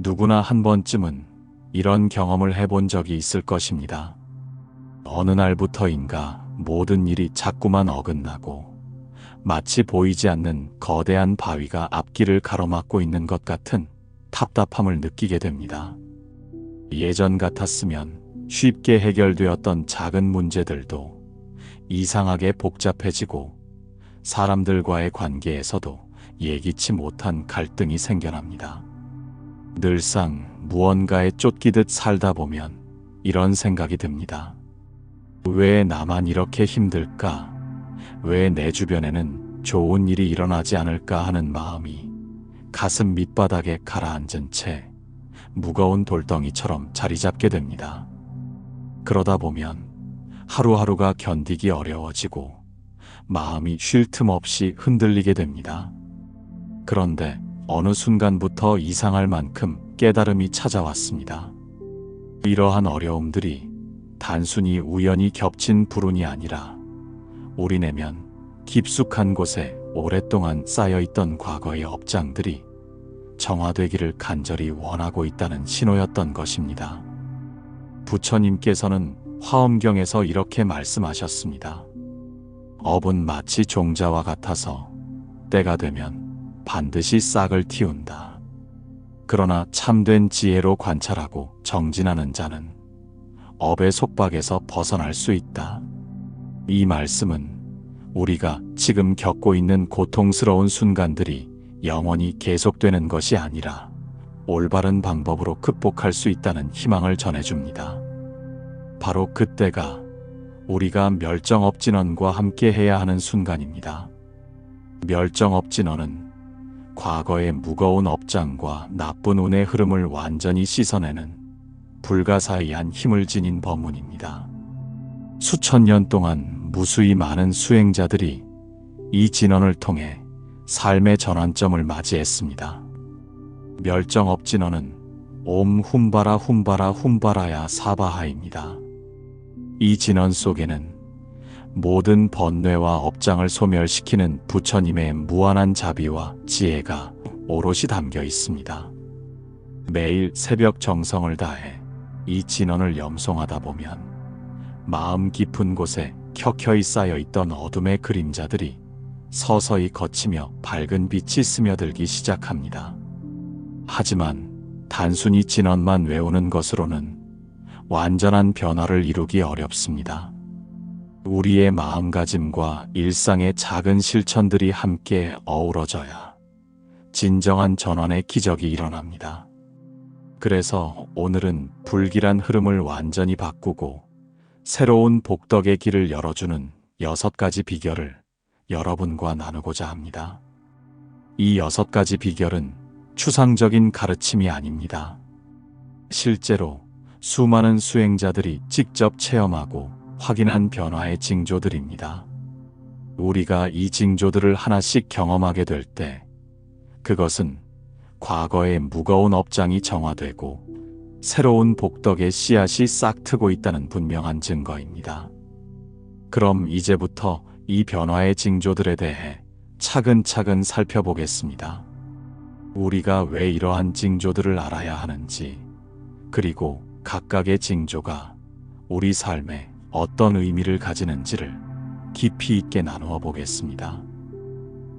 누구나 한 번쯤은 이런 경험을 해본 적이 있을 것입니다. 어느 날부터인가 모든 일이 자꾸만 어긋나고 마치 보이지 않는 거대한 바위가 앞길을 가로막고 있는 것 같은 답답함을 느끼게 됩니다. 예전 같았으면 쉽게 해결되었던 작은 문제들도 이상하게 복잡해지고 사람들과의 관계에서도 예기치 못한 갈등이 생겨납니다. 늘상 무언가에 쫓기듯 살다 보면 이런 생각이 듭니다. 왜 나만 이렇게 힘들까? 왜 내 주변에는 좋은 일이 일어나지 않을까 하는 마음이 가슴 밑바닥에 가라앉은 채 무거운 돌덩이처럼 자리 잡게 됩니다. 그러다 보면 하루하루가 견디기 어려워지고 마음이 쉴 틈 없이 흔들리게 됩니다. 그런데 어느 순간부터 이상할 만큼 깨달음이 찾아왔습니다. 이러한 어려움들이 단순히 우연히 겹친 불운이 아니라 우리 내면 깊숙한 곳에 오랫동안 쌓여있던 과거의 업장들이 정화되기를 간절히 원하고 있다는 신호였던 것입니다. 부처님께서는 화엄경에서 이렇게 말씀하셨습니다. 업은 마치 종자와 같아서 때가 되면 반드시 싹을 틔운다. 그러나 참된 지혜로 관찰하고 정진하는 자는 업의 속박에서 벗어날 수 있다. 이 말씀은 우리가 지금 겪고 있는 고통스러운 순간들이 영원히 계속되는 것이 아니라 올바른 방법으로 극복할 수 있다는 희망을 전해줍니다. 바로 그때가 우리가 멸정업진원과 함께 해야 하는 순간입니다. 멸정업진원은 과거의 무거운 업장과 나쁜 운의 흐름을 완전히 씻어내는 불가사의한 힘을 지닌 법문입니다. 수천 년 동안 무수히 많은 수행자들이 이 진언을 통해 삶의 전환점을 맞이했습니다. 멸정업진언은 옴 훔바라 훔바라 훔바라야 사바하입니다. 이 진언 속에는 모든 번뇌와 업장을 소멸시키는 부처님의 무한한 자비와 지혜가 오롯이 담겨 있습니다. 매일 새벽 정성을 다해 이 진언을 염송하다 보면 마음 깊은 곳에 켜켜이 쌓여있던 어둠의 그림자들이 서서히 걷히며 밝은 빛이 스며들기 시작합니다. 하지만 단순히 진언만 외우는 것으로는 완전한 변화를 이루기 어렵습니다. 우리의 마음가짐과 일상의 작은 실천들이 함께 어우러져야 진정한 전환의 기적이 일어납니다. 그래서 오늘은 불길한 흐름을 완전히 바꾸고 새로운 복덕의 길을 열어주는 6가지 비결을 여러분과 나누고자 합니다. 이 6가지 비결은 추상적인 가르침이 아닙니다. 실제로 수많은 수행자들이 직접 체험하고 확인한 변화의 징조들입니다. 우리가 이 징조들을 하나씩 경험하게 될 때 그것은 과거의 무거운 업장이 정화되고 새로운 복덕의 씨앗이 싹 트고 있다는 분명한 증거입니다. 그럼 이제부터 이 변화의 징조들에 대해 차근차근 살펴보겠습니다. 우리가 왜 이러한 징조들을 알아야 하는지, 그리고 각각의 징조가 우리 삶에 어떤 의미를 가지는지를 깊이 있게 나누어 보겠습니다.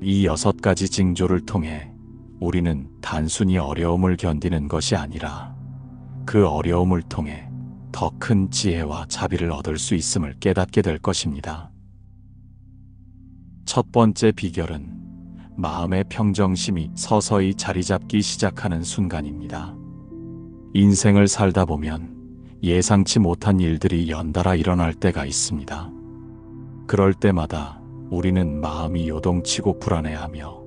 이 6가지 징조를 통해 우리는 단순히 어려움을 견디는 것이 아니라 그 어려움을 통해 더 큰 지혜와 자비를 얻을 수 있음을 깨닫게 될 것입니다. 첫 번째 비결은 마음의 평정심이 서서히 자리 잡기 시작하는 순간입니다. 인생을 살다 보면 예상치 못한 일들이 연달아 일어날 때가 있습니다. 그럴 때마다 우리는 마음이 요동치고 불안해하며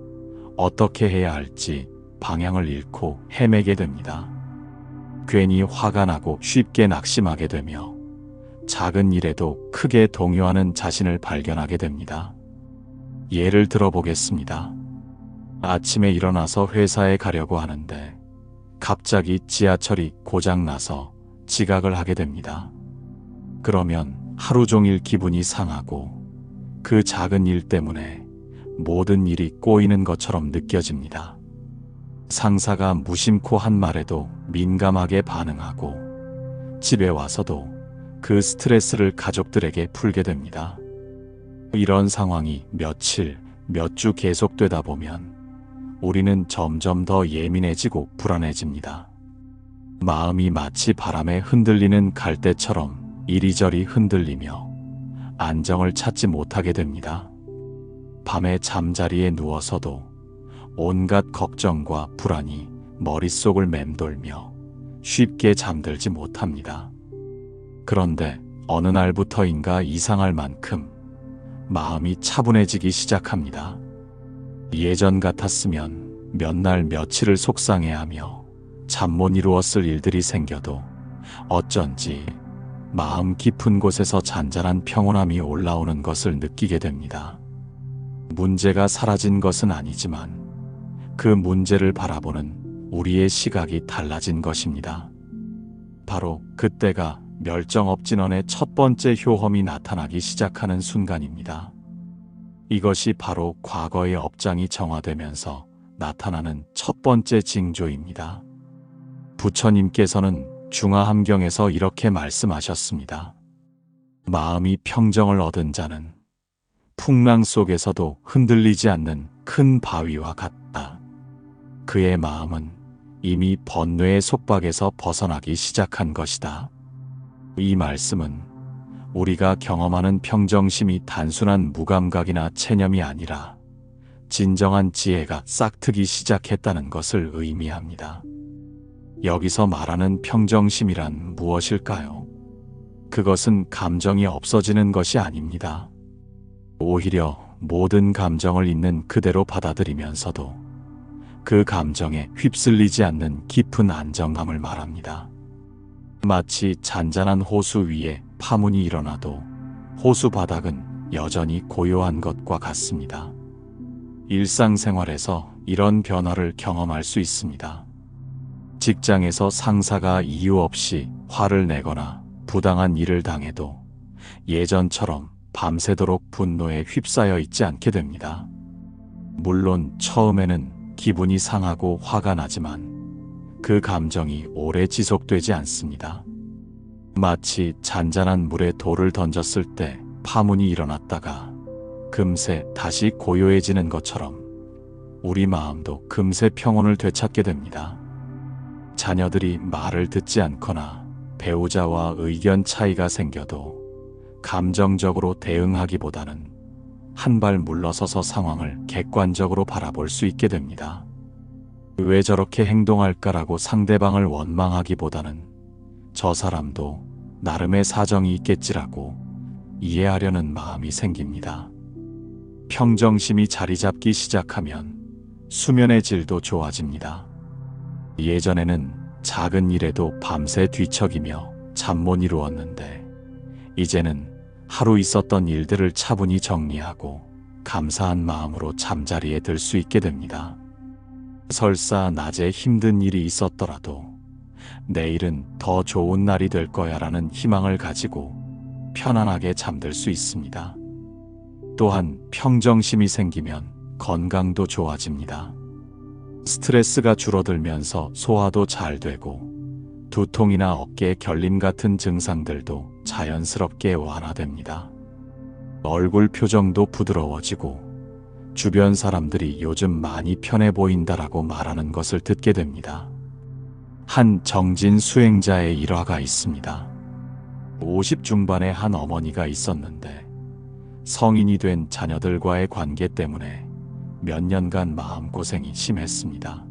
어떻게 해야 할지 방향을 잃고 헤매게 됩니다. 괜히 화가 나고 쉽게 낙심하게 되며 작은 일에도 크게 동요하는 자신을 발견하게 됩니다. 예를 들어 보겠습니다. 아침에 일어나서 회사에 가려고 하는데 갑자기 지하철이 고장나서 지각을 하게 됩니다. 그러면 하루 종일 기분이 상하고 그 작은 일 때문에 모든 일이 꼬이는 것처럼 느껴집니다. 상사가 무심코 한 말에도 민감하게 반응하고 집에 와서도 그 스트레스를 가족들에게 풀게 됩니다. 이런 상황이 며칠, 몇 주 계속되다 보면 우리는 점점 더 예민해지고 불안해집니다. 마음이 마치 바람에 흔들리는 갈대처럼 이리저리 흔들리며 안정을 찾지 못하게 됩니다. 밤에 잠자리에 누워서도 온갖 걱정과 불안이 머릿속을 맴돌며 쉽게 잠들지 못합니다. 그런데 어느 날부터인가 이상할 만큼 마음이 차분해지기 시작합니다. 예전 같았으면 몇 날 며칠을 속상해하며 잠 못 이루었을 일들이 생겨도 어쩐지 마음 깊은 곳에서 잔잔한 평온함이 올라오는 것을 느끼게 됩니다. 문제가 사라진 것은 아니지만 그 문제를 바라보는 우리의 시각이 달라진 것입니다. 바로 그때가 멸정업진원의 첫 번째 효험이 나타나기 시작하는 순간입니다. 이것이 바로 과거의 업장이 정화되면서 나타나는 첫 번째 징조입니다. 부처님께서는 중화함경에서 이렇게 말씀하셨습니다. 마음이 평정을 얻은 자는 풍랑 속에서도 흔들리지 않는 큰 바위와 같다. 그의 마음은 이미 번뇌의 속박에서 벗어나기 시작한 것이다. 이 말씀은 우리가 경험하는 평정심이 단순한 무감각이나 체념이 아니라 진정한 지혜가 싹트기 시작했다는 것을 의미합니다. 여기서 말하는 평정심이란 무엇일까요? 그것은 감정이 없어지는 것이 아닙니다. 오히려 모든 감정을 있는 그대로 받아들이면서도 그 감정에 휩쓸리지 않는 깊은 안정감을 말합니다. 마치 잔잔한 호수 위에 파문이 일어나도 호수 바닥은 여전히 고요한 것과 같습니다. 일상생활에서 이런 변화를 경험할 수 있습니다. 직장에서 상사가 이유 없이 화를 내거나 부당한 일을 당해도 예전처럼 밤새도록 분노에 휩싸여 있지 않게 됩니다. 물론 처음에는 기분이 상하고 화가 나지만 그 감정이 오래 지속되지 않습니다. 마치 잔잔한 물에 돌을 던졌을 때 파문이 일어났다가 금세 다시 고요해지는 것처럼 우리 마음도 금세 평온을 되찾게 됩니다. 자녀들이 말을 듣지 않거나 배우자와 의견 차이가 생겨도 감정적으로 대응하기보다는 한 발 물러서서 상황을 객관적으로 바라볼 수 있게 됩니다. 왜 저렇게 행동할까라고 상대방을 원망하기보다는 저 사람도 나름의 사정이 있겠지라고 이해하려는 마음이 생깁니다. 평정심이 자리 잡기 시작하면 수면의 질도 좋아집니다. 예전에는 작은 일에도 밤새 뒤척이며 잠 못 이루었는데 이제는 하루 있었던 일들을 차분히 정리하고 감사한 마음으로 잠자리에 들 수 있게 됩니다. 설사 낮에 힘든 일이 있었더라도 내일은 더 좋은 날이 될 거야라는 희망을 가지고 편안하게 잠들 수 있습니다. 또한 평정심이 생기면 건강도 좋아집니다. 스트레스가 줄어들면서 소화도 잘 되고 두통이나 어깨 결림 같은 증상들도 자연스럽게 완화됩니다. 얼굴 표정도 부드러워지고 주변 사람들이 요즘 많이 편해 보인다라고 말하는 것을 듣게 됩니다. 한 정진 수행자의 일화가 있습니다. 50 중반의 한 어머니가 있었는데 성인이 된 자녀들과의 관계 때문에 몇 년간 마음고생이 심했습니다.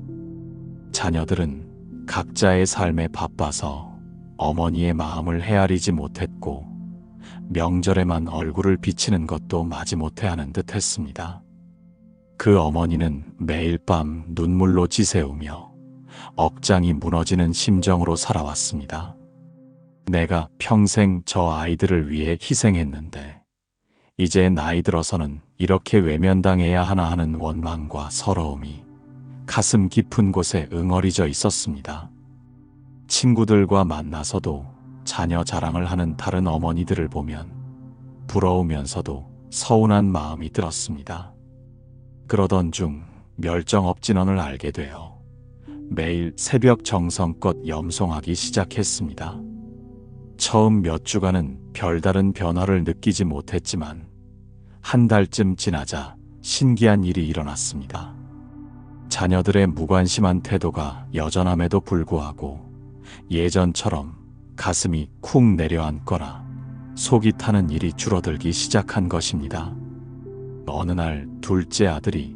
자녀들은 각자의 삶에 바빠서 어머니의 마음을 헤아리지 못했고 명절에만 얼굴을 비치는 것도 마지못해 하는 듯 했습니다. 그 어머니는 매일 밤 눈물로 지새우며 억장이 무너지는 심정으로 살아왔습니다. 내가 평생 저 아이들을 위해 희생했는데 이제 나이 들어서는 이렇게 외면당해야 하나 하는 원망과 서러움이 가슴 깊은 곳에 응어리져 있었습니다. 친구들과 만나서도 자녀 자랑을 하는 다른 어머니들을 보면 부러우면서도 서운한 마음이 들었습니다. 그러던 중 멸정업진원을 알게 되어 매일 새벽 정성껏 염송하기 시작했습니다. 처음 몇 주간은 별다른 변화를 느끼지 못했지만 한 달쯤 지나자 신기한 일이 일어났습니다. 자녀들의 무관심한 태도가 여전함에도 불구하고 예전처럼 가슴이 쿵 내려앉거나 속이 타는 일이 줄어들기 시작한 것입니다. 어느 날 둘째 아들이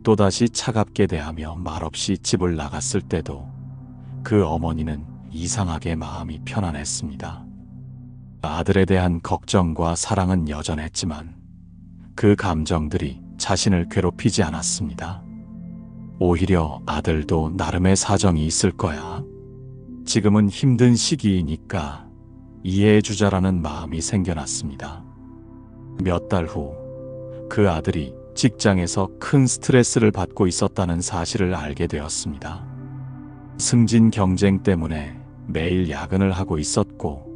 또다시 차갑게 대하며 말없이 집을 나갔을 때도 그 어머니는 이상하게 마음이 편안했습니다. 아들에 대한 걱정과 사랑은 여전했지만 그 감정들이 자신을 괴롭히지 않았습니다. 오히려 아들도 나름의 사정이 있을 거야. 지금은 힘든 시기이니까 이해해주자라는 마음이 생겨났습니다. 몇 달 후 그 아들이 직장에서 큰 스트레스를 받고 있었다는 사실을 알게 되었습니다. 승진 경쟁 때문에 매일 야근을 하고 있었고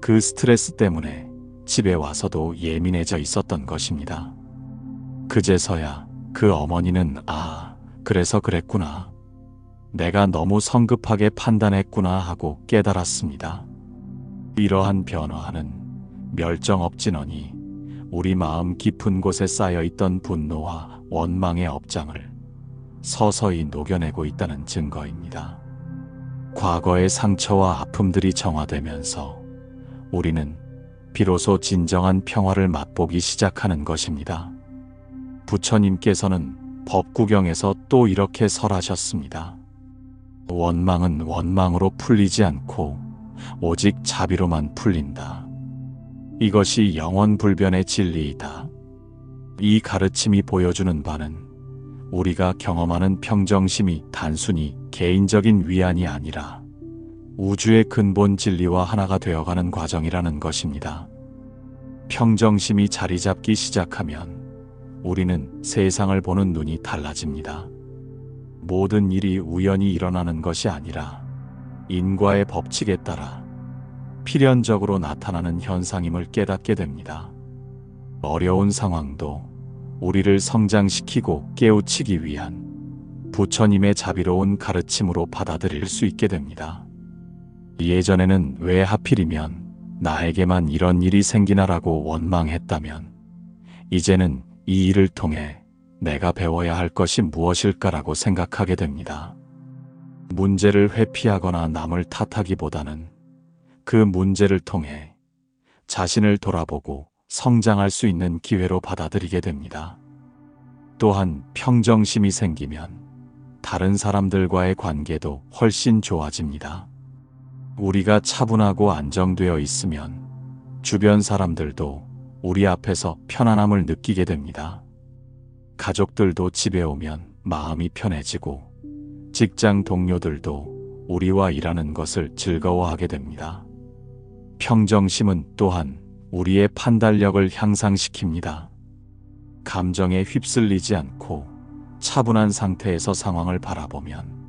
그 스트레스 때문에 집에 와서도 예민해져 있었던 것입니다. 그제서야 그 어머니는 그래서 그랬구나. 내가 너무 성급하게 판단했구나 하고 깨달았습니다. 이러한 변화는 멸정업진언이 우리 마음 깊은 곳에 쌓여있던 분노와 원망의 업장을 서서히 녹여내고 있다는 증거입니다. 과거의 상처와 아픔들이 정화되면서 우리는 비로소 진정한 평화를 맛보기 시작하는 것입니다. 부처님께서는 법구경에서 또 이렇게 설하셨습니다. 원망은 원망으로 풀리지 않고 오직 자비로만 풀린다. 이것이 영원불변의 진리이다. 이 가르침이 보여주는 바는 우리가 경험하는 평정심이 단순히 개인적인 위안이 아니라 우주의 근본 진리와 하나가 되어가는 과정이라는 것입니다. 평정심이 자리 잡기 시작하면 우리는 세상을 보는 눈이 달라집니다. 모든 일이 우연히 일어나는 것이 아니라 인과의 법칙에 따라 필연적으로 나타나는 현상임을 깨닫게 됩니다. 어려운 상황도 우리를 성장시키고 깨우치기 위한 부처님의 자비로운 가르침으로 받아들일 수 있게 됩니다. 예전에는 왜 하필이면 나에게만 이런 일이 생기나라고 원망했다면 이제는 이 일을 통해 내가 배워야 할 것이 무엇일까라고 생각하게 됩니다. 문제를 회피하거나 남을 탓하기보다는 그 문제를 통해 자신을 돌아보고 성장할 수 있는 기회로 받아들이게 됩니다. 또한 평정심이 생기면 다른 사람들과의 관계도 훨씬 좋아집니다. 우리가 차분하고 안정되어 있으면 주변 사람들도 우리 앞에서 편안함을 느끼게 됩니다. 가족들도 집에 오면 마음이 편해지고 직장 동료들도 우리와 일하는 것을 즐거워하게 됩니다. 평정심은 또한 우리의 판단력을 향상시킵니다. 감정에 휩쓸리지 않고 차분한 상태에서 상황을 바라보면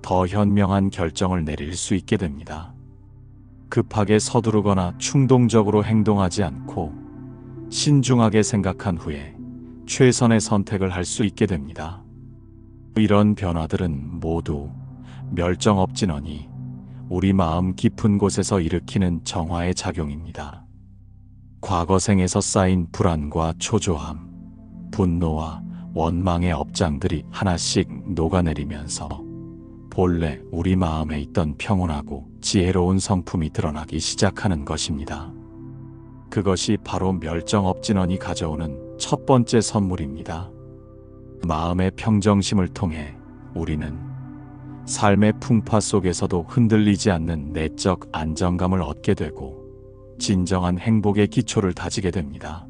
더 현명한 결정을 내릴 수 있게 됩니다. 급하게 서두르거나 충동적으로 행동하지 않고 신중하게 생각한 후에 최선의 선택을 할 수 있게 됩니다. 이런 변화들은 모두 멸정업진언이 우리 마음 깊은 곳에서 일으키는 정화의 작용입니다. 과거생에서 쌓인 불안과 초조함, 분노와 원망의 업장들이 하나씩 녹아내리면서 본래 우리 마음에 있던 평온하고 지혜로운 성품이 드러나기 시작하는 것입니다. 그것이 바로 멸정업진언이 가져오는 첫 번째 선물입니다. 마음의 평정심을 통해 우리는 삶의 풍파 속에서도 흔들리지 않는 내적 안정감을 얻게 되고 진정한 행복의 기초를 다지게 됩니다.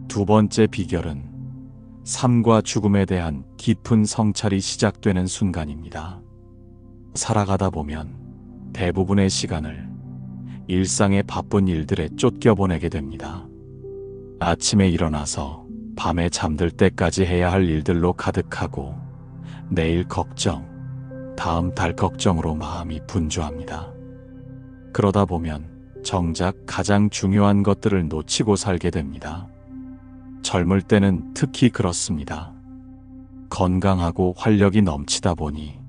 두 번째 비결은 삶과 죽음에 대한 깊은 성찰이 시작되는 순간입니다. 살아가다 보면 대부분의 시간을 일상의 바쁜 일들에 쫓겨보내게 됩니다. 아침에 일어나서 밤에 잠들 때까지 해야 할 일들로 가득하고 내일 걱정, 다음 달 걱정으로 마음이 분주합니다. 그러다 보면 정작 가장 중요한 것들을 놓치고 살게 됩니다. 젊을 때는 특히 그렇습니다. 건강하고 활력이 넘치다 보니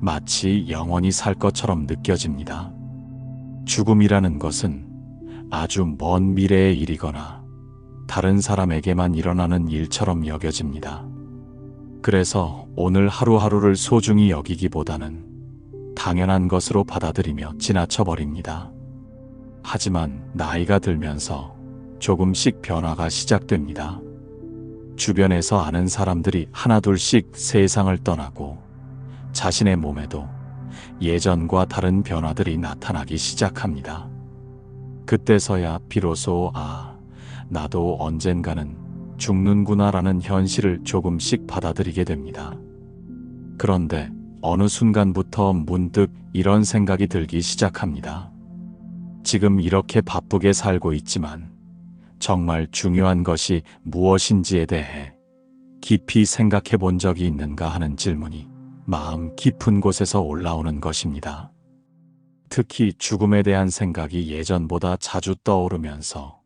마치 영원히 살 것처럼 느껴집니다. 죽음이라는 것은 아주 먼 미래의 일이거나 다른 사람에게만 일어나는 일처럼 여겨집니다. 그래서 오늘 하루하루를 소중히 여기기보다는 당연한 것으로 받아들이며 지나쳐버립니다. 하지만 나이가 들면서 조금씩 변화가 시작됩니다. 주변에서 아는 사람들이 하나둘씩 세상을 떠나고 자신의 몸에도 예전과 다른 변화들이 나타나기 시작합니다. 그때서야 비로소 나도 언젠가는 죽는구나라는 현실을 조금씩 받아들이게 됩니다. 그런데 어느 순간부터 문득 이런 생각이 들기 시작합니다. 지금 이렇게 바쁘게 살고 있지만 정말 중요한 것이 무엇인지에 대해 깊이 생각해 본 적이 있는가 하는 질문이 마음 깊은 곳에서 올라오는 것입니다. 특히 죽음에 대한 생각이 예전보다 자주 떠오르면서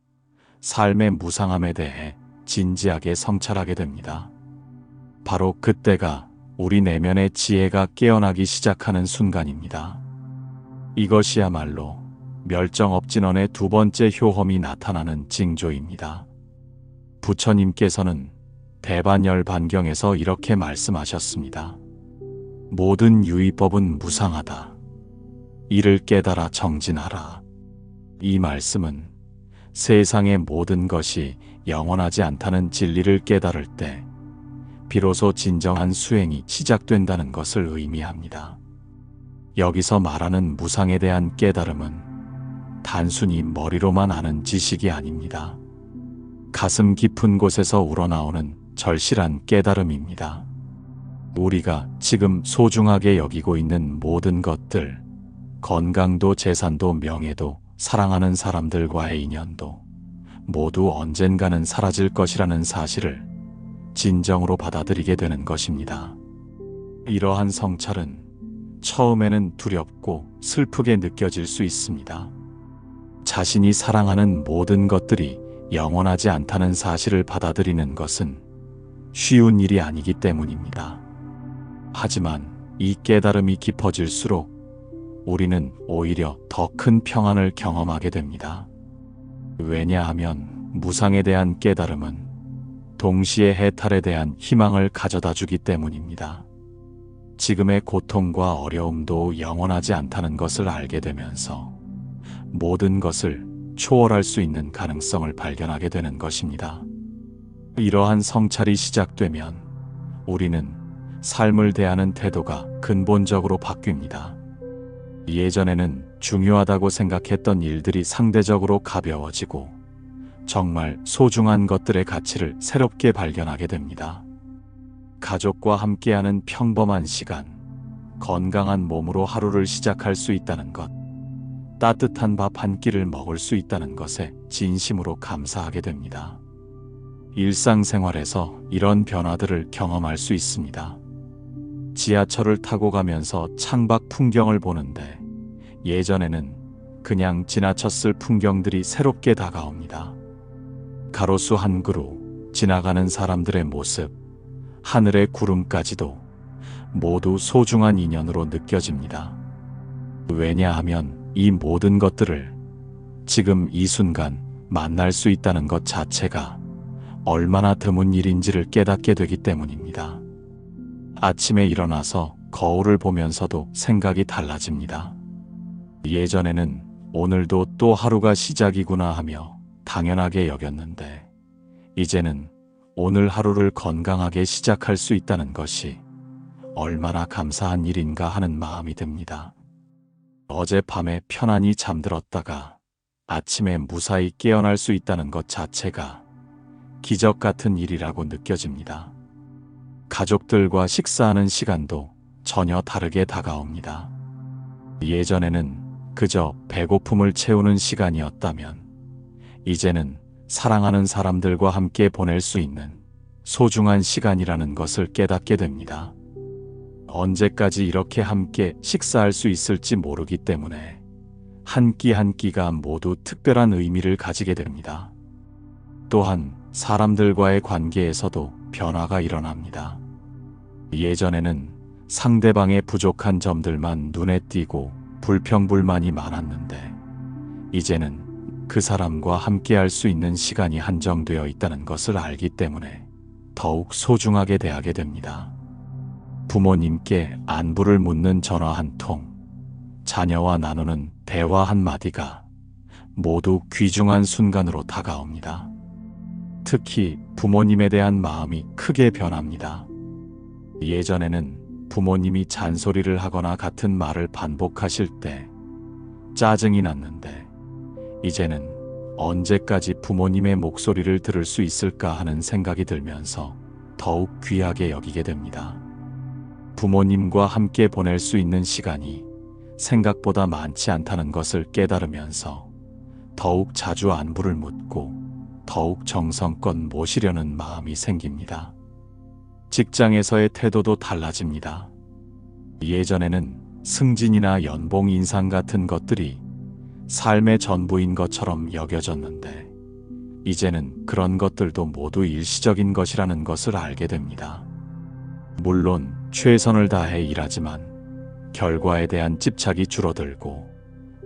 삶의 무상함에 대해 진지하게 성찰하게 됩니다. 바로 그때가 우리 내면의 지혜가 깨어나기 시작하는 순간입니다. 이것이야말로 멸정업진원의 두 번째 효험이 나타나는 징조입니다. 부처님께서는 대반열반경에서 이렇게 말씀하셨습니다. 모든 유의법은 무상하다. 이를 깨달아 정진하라. 이 말씀은 세상의 모든 것이 영원하지 않다는 진리를 깨달을 때 비로소 진정한 수행이 시작된다는 것을 의미합니다. 여기서 말하는 무상에 대한 깨달음은 단순히 머리로만 아는 지식이 아닙니다. 가슴 깊은 곳에서 우러나오는 절실한 깨달음입니다. 우리가 지금 소중하게 여기고 있는 모든 것들, 건강도 재산도 명예도 사랑하는 사람들과의 인연도 모두 언젠가는 사라질 것이라는 사실을 진정으로 받아들이게 되는 것입니다. 이러한 성찰은 처음에는 두렵고 슬프게 느껴질 수 있습니다. 자신이 사랑하는 모든 것들이 영원하지 않다는 사실을 받아들이는 것은 쉬운 일이 아니기 때문입니다. 하지만 이 깨달음이 깊어질수록 우리는 오히려 더 큰 평안을 경험하게 됩니다. 왜냐하면 무상에 대한 깨달음은 동시에 해탈에 대한 희망을 가져다 주기 때문입니다. 지금의 고통과 어려움도 영원하지 않다는 것을 알게 되면서 모든 것을 초월할 수 있는 가능성을 발견하게 되는 것입니다. 이러한 성찰이 시작되면 우리는 삶을 대하는 태도가 근본적으로 바뀝니다. 예전에는 중요하다고 생각했던 일들이 상대적으로 가벼워지고 정말 소중한 것들의 가치를 새롭게 발견하게 됩니다. 가족과 함께하는 평범한 시간, 건강한 몸으로 하루를 시작할 수 있다는 것, 따뜻한 밥 한 끼를 먹을 수 있다는 것에 진심으로 감사하게 됩니다. 일상생활에서 이런 변화들을 경험할 수 있습니다. 지하철을 타고 가면서 창밖 풍경을 보는데 예전에는 그냥 지나쳤을 풍경들이 새롭게 다가옵니다. 가로수 한 그루, 지나가는 사람들의 모습, 하늘의 구름까지도 모두 소중한 인연으로 느껴집니다. 왜냐하면 이 모든 것들을 지금 이 순간 만날 수 있다는 것 자체가 얼마나 드문 일인지를 깨닫게 되기 때문입니다. 아침에 일어나서 거울을 보면서도 생각이 달라집니다. 예전에는 오늘도 또 하루가 시작이구나 하며 당연하게 여겼는데 이제는 오늘 하루를 건강하게 시작할 수 있다는 것이 얼마나 감사한 일인가 하는 마음이 듭니다. 어젯밤에 편안히 잠들었다가 아침에 무사히 깨어날 수 있다는 것 자체가 기적 같은 일이라고 느껴집니다. 가족들과 식사하는 시간도 전혀 다르게 다가옵니다. 예전에는 그저 배고픔을 채우는 시간이었다면 이제는 사랑하는 사람들과 함께 보낼 수 있는 소중한 시간이라는 것을 깨닫게 됩니다. 언제까지 이렇게 함께 식사할 수 있을지 모르기 때문에 한 끼 한 끼가 모두 특별한 의미를 가지게 됩니다. 또한 사람들과의 관계에서도 변화가 일어납니다. 예전에는 상대방의 부족한 점들만 눈에 띄고 불평불만이 많았는데, 이제는 그 사람과 함께할 수 있는 시간이 한정되어 있다는 것을 알기 때문에 더욱 소중하게 대하게 됩니다. 부모님께 안부를 묻는 전화 한 통, 자녀와 나누는 대화 한마디가 모두 귀중한 순간으로 다가옵니다. 특히 부모님에 대한 마음이 크게 변합니다. 예전에는 부모님이 잔소리를 하거나 같은 말을 반복하실 때 짜증이 났는데, 이제는 언제까지 부모님의 목소리를 들을 수 있을까 하는 생각이 들면서 더욱 귀하게 여기게 됩니다. 부모님과 함께 보낼 수 있는 시간이 생각보다 많지 않다는 것을 깨달으면서 더욱 자주 안부를 묻고 더욱 정성껏 모시려는 마음이 생깁니다. 직장에서의 태도도 달라집니다. 예전에는 승진이나 연봉 인상 같은 것들이 삶의 전부인 것처럼 여겨졌는데, 이제는 그런 것들도 모두 일시적인 것이라는 것을 알게 됩니다. 물론 최선을 다해 일하지만 결과에 대한 집착이 줄어들고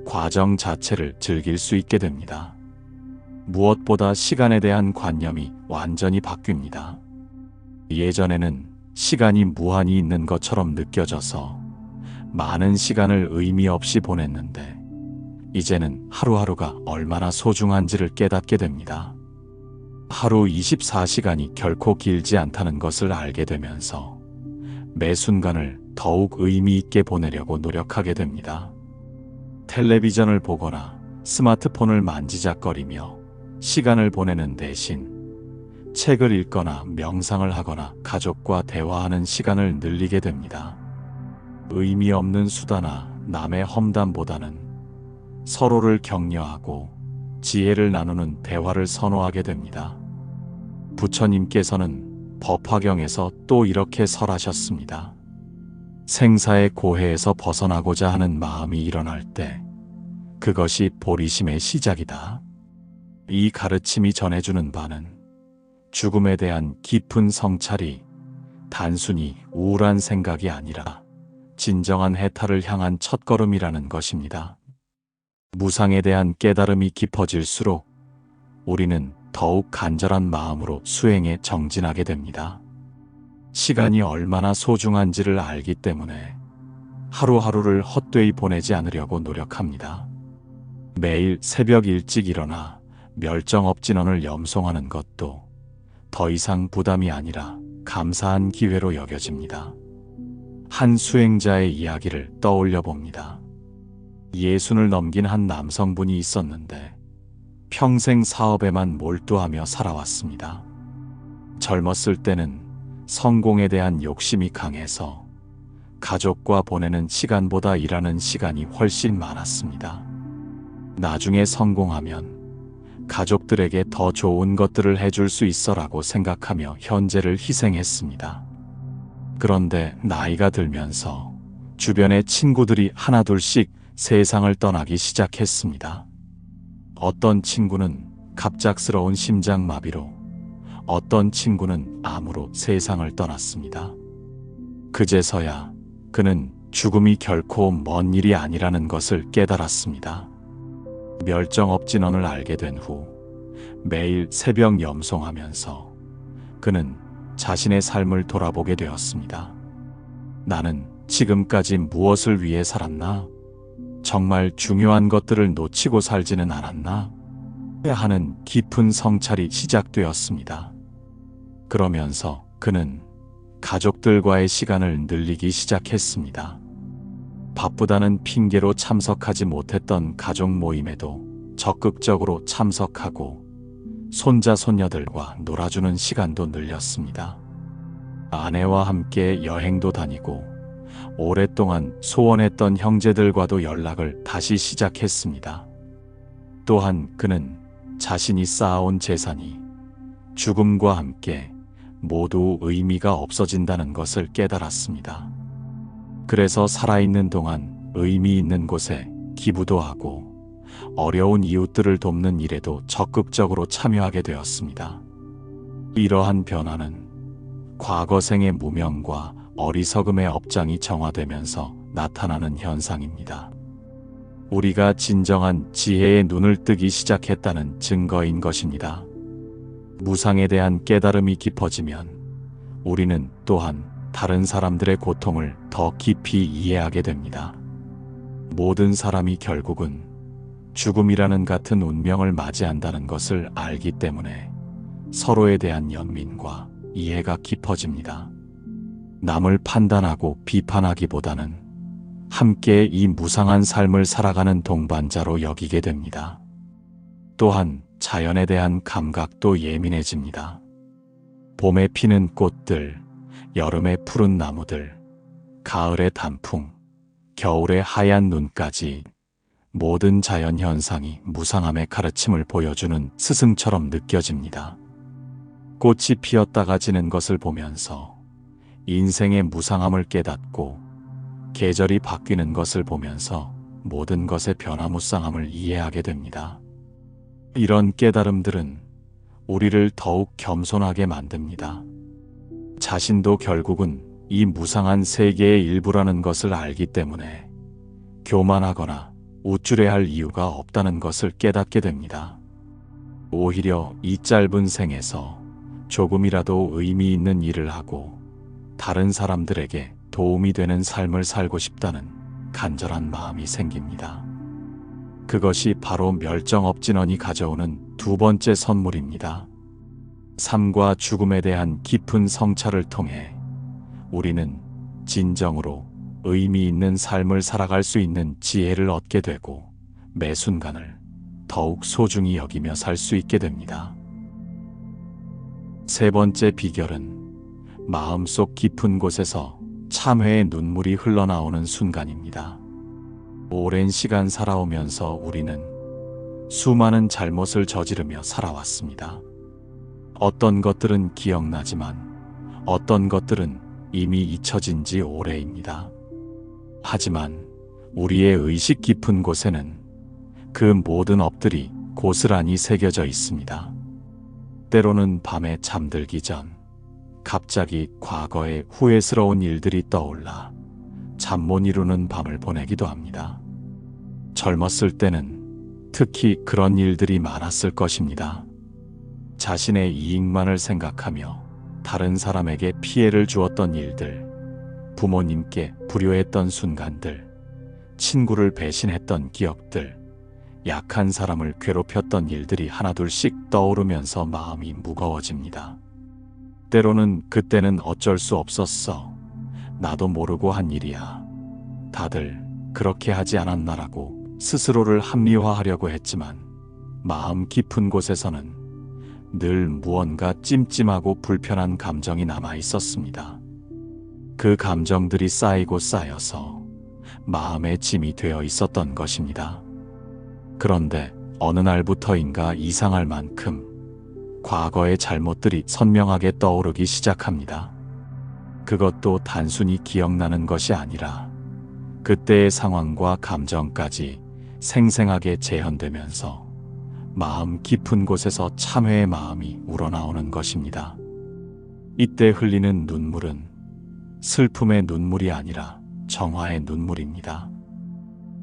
과정 자체를 즐길 수 있게 됩니다. 무엇보다 시간에 대한 관념이 완전히 바뀝니다. 예전에는 시간이 무한히 있는 것처럼 느껴져서 많은 시간을 의미 없이 보냈는데, 이제는 하루하루가 얼마나 소중한지를 깨닫게 됩니다. 하루 24시간이 결코 길지 않다는 것을 알게 되면서 매 순간을 더욱 의미 있게 보내려고 노력하게 됩니다. 텔레비전을 보거나 스마트폰을 만지작거리며 시간을 보내는 대신 책을 읽거나 명상을 하거나 가족과 대화하는 시간을 늘리게 됩니다. 의미 없는 수다나 남의 험담보다는 서로를 격려하고 지혜를 나누는 대화를 선호하게 됩니다. 부처님께서는 법화경에서 또 이렇게 설하셨습니다. 생사의 고해에서 벗어나고자 하는 마음이 일어날 때 그것이 보리심의 시작이다. 이 가르침이 전해주는 바는 죽음에 대한 깊은 성찰이 단순히 우울한 생각이 아니라 진정한 해탈을 향한 첫걸음이라는 것입니다. 무상에 대한 깨달음이 깊어질수록 우리는 더욱 간절한 마음으로 수행에 정진하게 됩니다. 시간이 얼마나 소중한지를 알기 때문에 하루하루를 헛되이 보내지 않으려고 노력합니다. 매일 새벽 일찍 일어나 멸정업진언을 염송하는 것도 더 이상 부담이 아니라 감사한 기회로 여겨집니다. 한 수행자의 이야기를 떠올려 봅니다. 예순을 넘긴 한 남성분이 있었는데 평생 사업에만 몰두하며 살아왔습니다. 젊었을 때는 성공에 대한 욕심이 강해서 가족과 보내는 시간보다 일하는 시간이 훨씬 많았습니다. 나중에 성공하면 가족들에게 더 좋은 것들을 해줄 수 있어라고 생각하며 현재를 희생했습니다. 그런데 나이가 들면서 주변의 친구들이 하나둘씩 세상을 떠나기 시작했습니다. 어떤 친구는 갑작스러운 심장마비로, 어떤 친구는 암으로 세상을 떠났습니다. 그제서야 그는 죽음이 결코 먼 일이 아니라는 것을 깨달았습니다. 멸정업진언을 알게 된 후 매일 새벽 염송하면서 그는 자신의 삶을 돌아보게 되었습니다. 나는 지금까지 무엇을 위해 살았나? 정말 중요한 것들을 놓치고 살지는 않았나? 하는 깊은 성찰이 시작되었습니다. 그러면서 그는 가족들과의 시간을 늘리기 시작했습니다. 바쁘다는 핑계로 참석하지 못했던 가족 모임에도 적극적으로 참석하고 손자 손녀들과 놀아주는 시간도 늘렸습니다. 아내와 함께 여행도 다니고 오랫동안 소원했던 형제들과도 연락을 다시 시작했습니다. 또한 그는 자신이 쌓아온 재산이 죽음과 함께 모두 의미가 없어진다는 것을 깨달았습니다. 그래서 살아있는 동안 의미 있는 곳에 기부도 하고 어려운 이웃들을 돕는 일에도 적극적으로 참여하게 되었습니다. 이러한 변화는 과거 생의 무명과 어리석음의 업장이 정화되면서 나타나는 현상입니다. 우리가 진정한 지혜의 눈을 뜨기 시작했다는 증거인 것입니다. 무상에 대한 깨달음이 깊어지면 우리는 또한 다른 사람들의 고통을 더 깊이 이해하게 됩니다. 모든 사람이 결국은 죽음이라는 같은 운명을 맞이한다는 것을 알기 때문에 서로에 대한 연민과 이해가 깊어집니다. 남을 판단하고 비판하기보다는 함께 이 무상한 삶을 살아가는 동반자로 여기게 됩니다. 또한 자연에 대한 감각도 예민해집니다. 봄에 피는 꽃들, 여름의 푸른 나무들, 가을의 단풍, 겨울의 하얀 눈까지 모든 자연 현상이 무상함의 가르침을 보여주는 스승처럼 느껴집니다. 꽃이 피었다가 지는 것을 보면서 인생의 무상함을 깨닫고 계절이 바뀌는 것을 보면서 모든 것의 변화무쌍함을 이해하게 됩니다. 이런 깨달음들은 우리를 더욱 겸손하게 만듭니다. 자신도 결국은 이 무상한 세계의 일부라는 것을 알기 때문에 교만하거나 우쭐해할 이유가 없다는 것을 깨닫게 됩니다. 오히려 이 짧은 생에서 조금이라도 의미 있는 일을 하고 다른 사람들에게 도움이 되는 삶을 살고 싶다는 간절한 마음이 생깁니다. 그것이 바로 멸정업진원이 가져오는 두 번째 선물입니다. 삶과 죽음에 대한 깊은 성찰을 통해 우리는 진정으로 의미 있는 삶을 살아갈 수 있는 지혜를 얻게 되고 매 순간을 더욱 소중히 여기며 살 수 있게 됩니다. 세 번째 비결은 마음속 깊은 곳에서 참회의 눈물이 흘러나오는 순간입니다. 오랜 시간 살아오면서 우리는 수많은 잘못을 저지르며 살아왔습니다. 어떤 것들은 기억나지만 어떤 것들은 이미 잊혀진 지 오래입니다. 하지만 우리의 의식 깊은 곳에는 그 모든 업들이 고스란히 새겨져 있습니다. 때로는 밤에 잠들기 전 갑자기 과거의 후회스러운 일들이 떠올라 잠 못 이루는 밤을 보내기도 합니다. 젊었을 때는 특히 그런 일들이 많았을 것입니다. 자신의 이익만을 생각하며 다른 사람에게 피해를 주었던 일들, 부모님께 불효했던 순간들, 친구를 배신했던 기억들, 약한 사람을 괴롭혔던 일들이 하나둘씩 떠오르면서 마음이 무거워집니다. 때로는 그때는 어쩔 수 없었어. 나도 모르고 한 일이야. 다들 그렇게 하지 않았나라고 스스로를 합리화하려고 했지만 마음 깊은 곳에서는 늘 무언가 찜찜하고 불편한 감정이 남아 있었습니다. 그 감정들이 쌓이고 쌓여서 마음의 짐이 되어 있었던 것입니다. 그런데 어느 날부터인가 이상할 만큼 과거의 잘못들이 선명하게 떠오르기 시작합니다. 그것도 단순히 기억나는 것이 아니라 그때의 상황과 감정까지 생생하게 재현되면서 마음 깊은 곳에서 참회의 마음이 우러나오는 것입니다. 이때 흘리는 눈물은 슬픔의 눈물이 아니라 정화의 눈물입니다.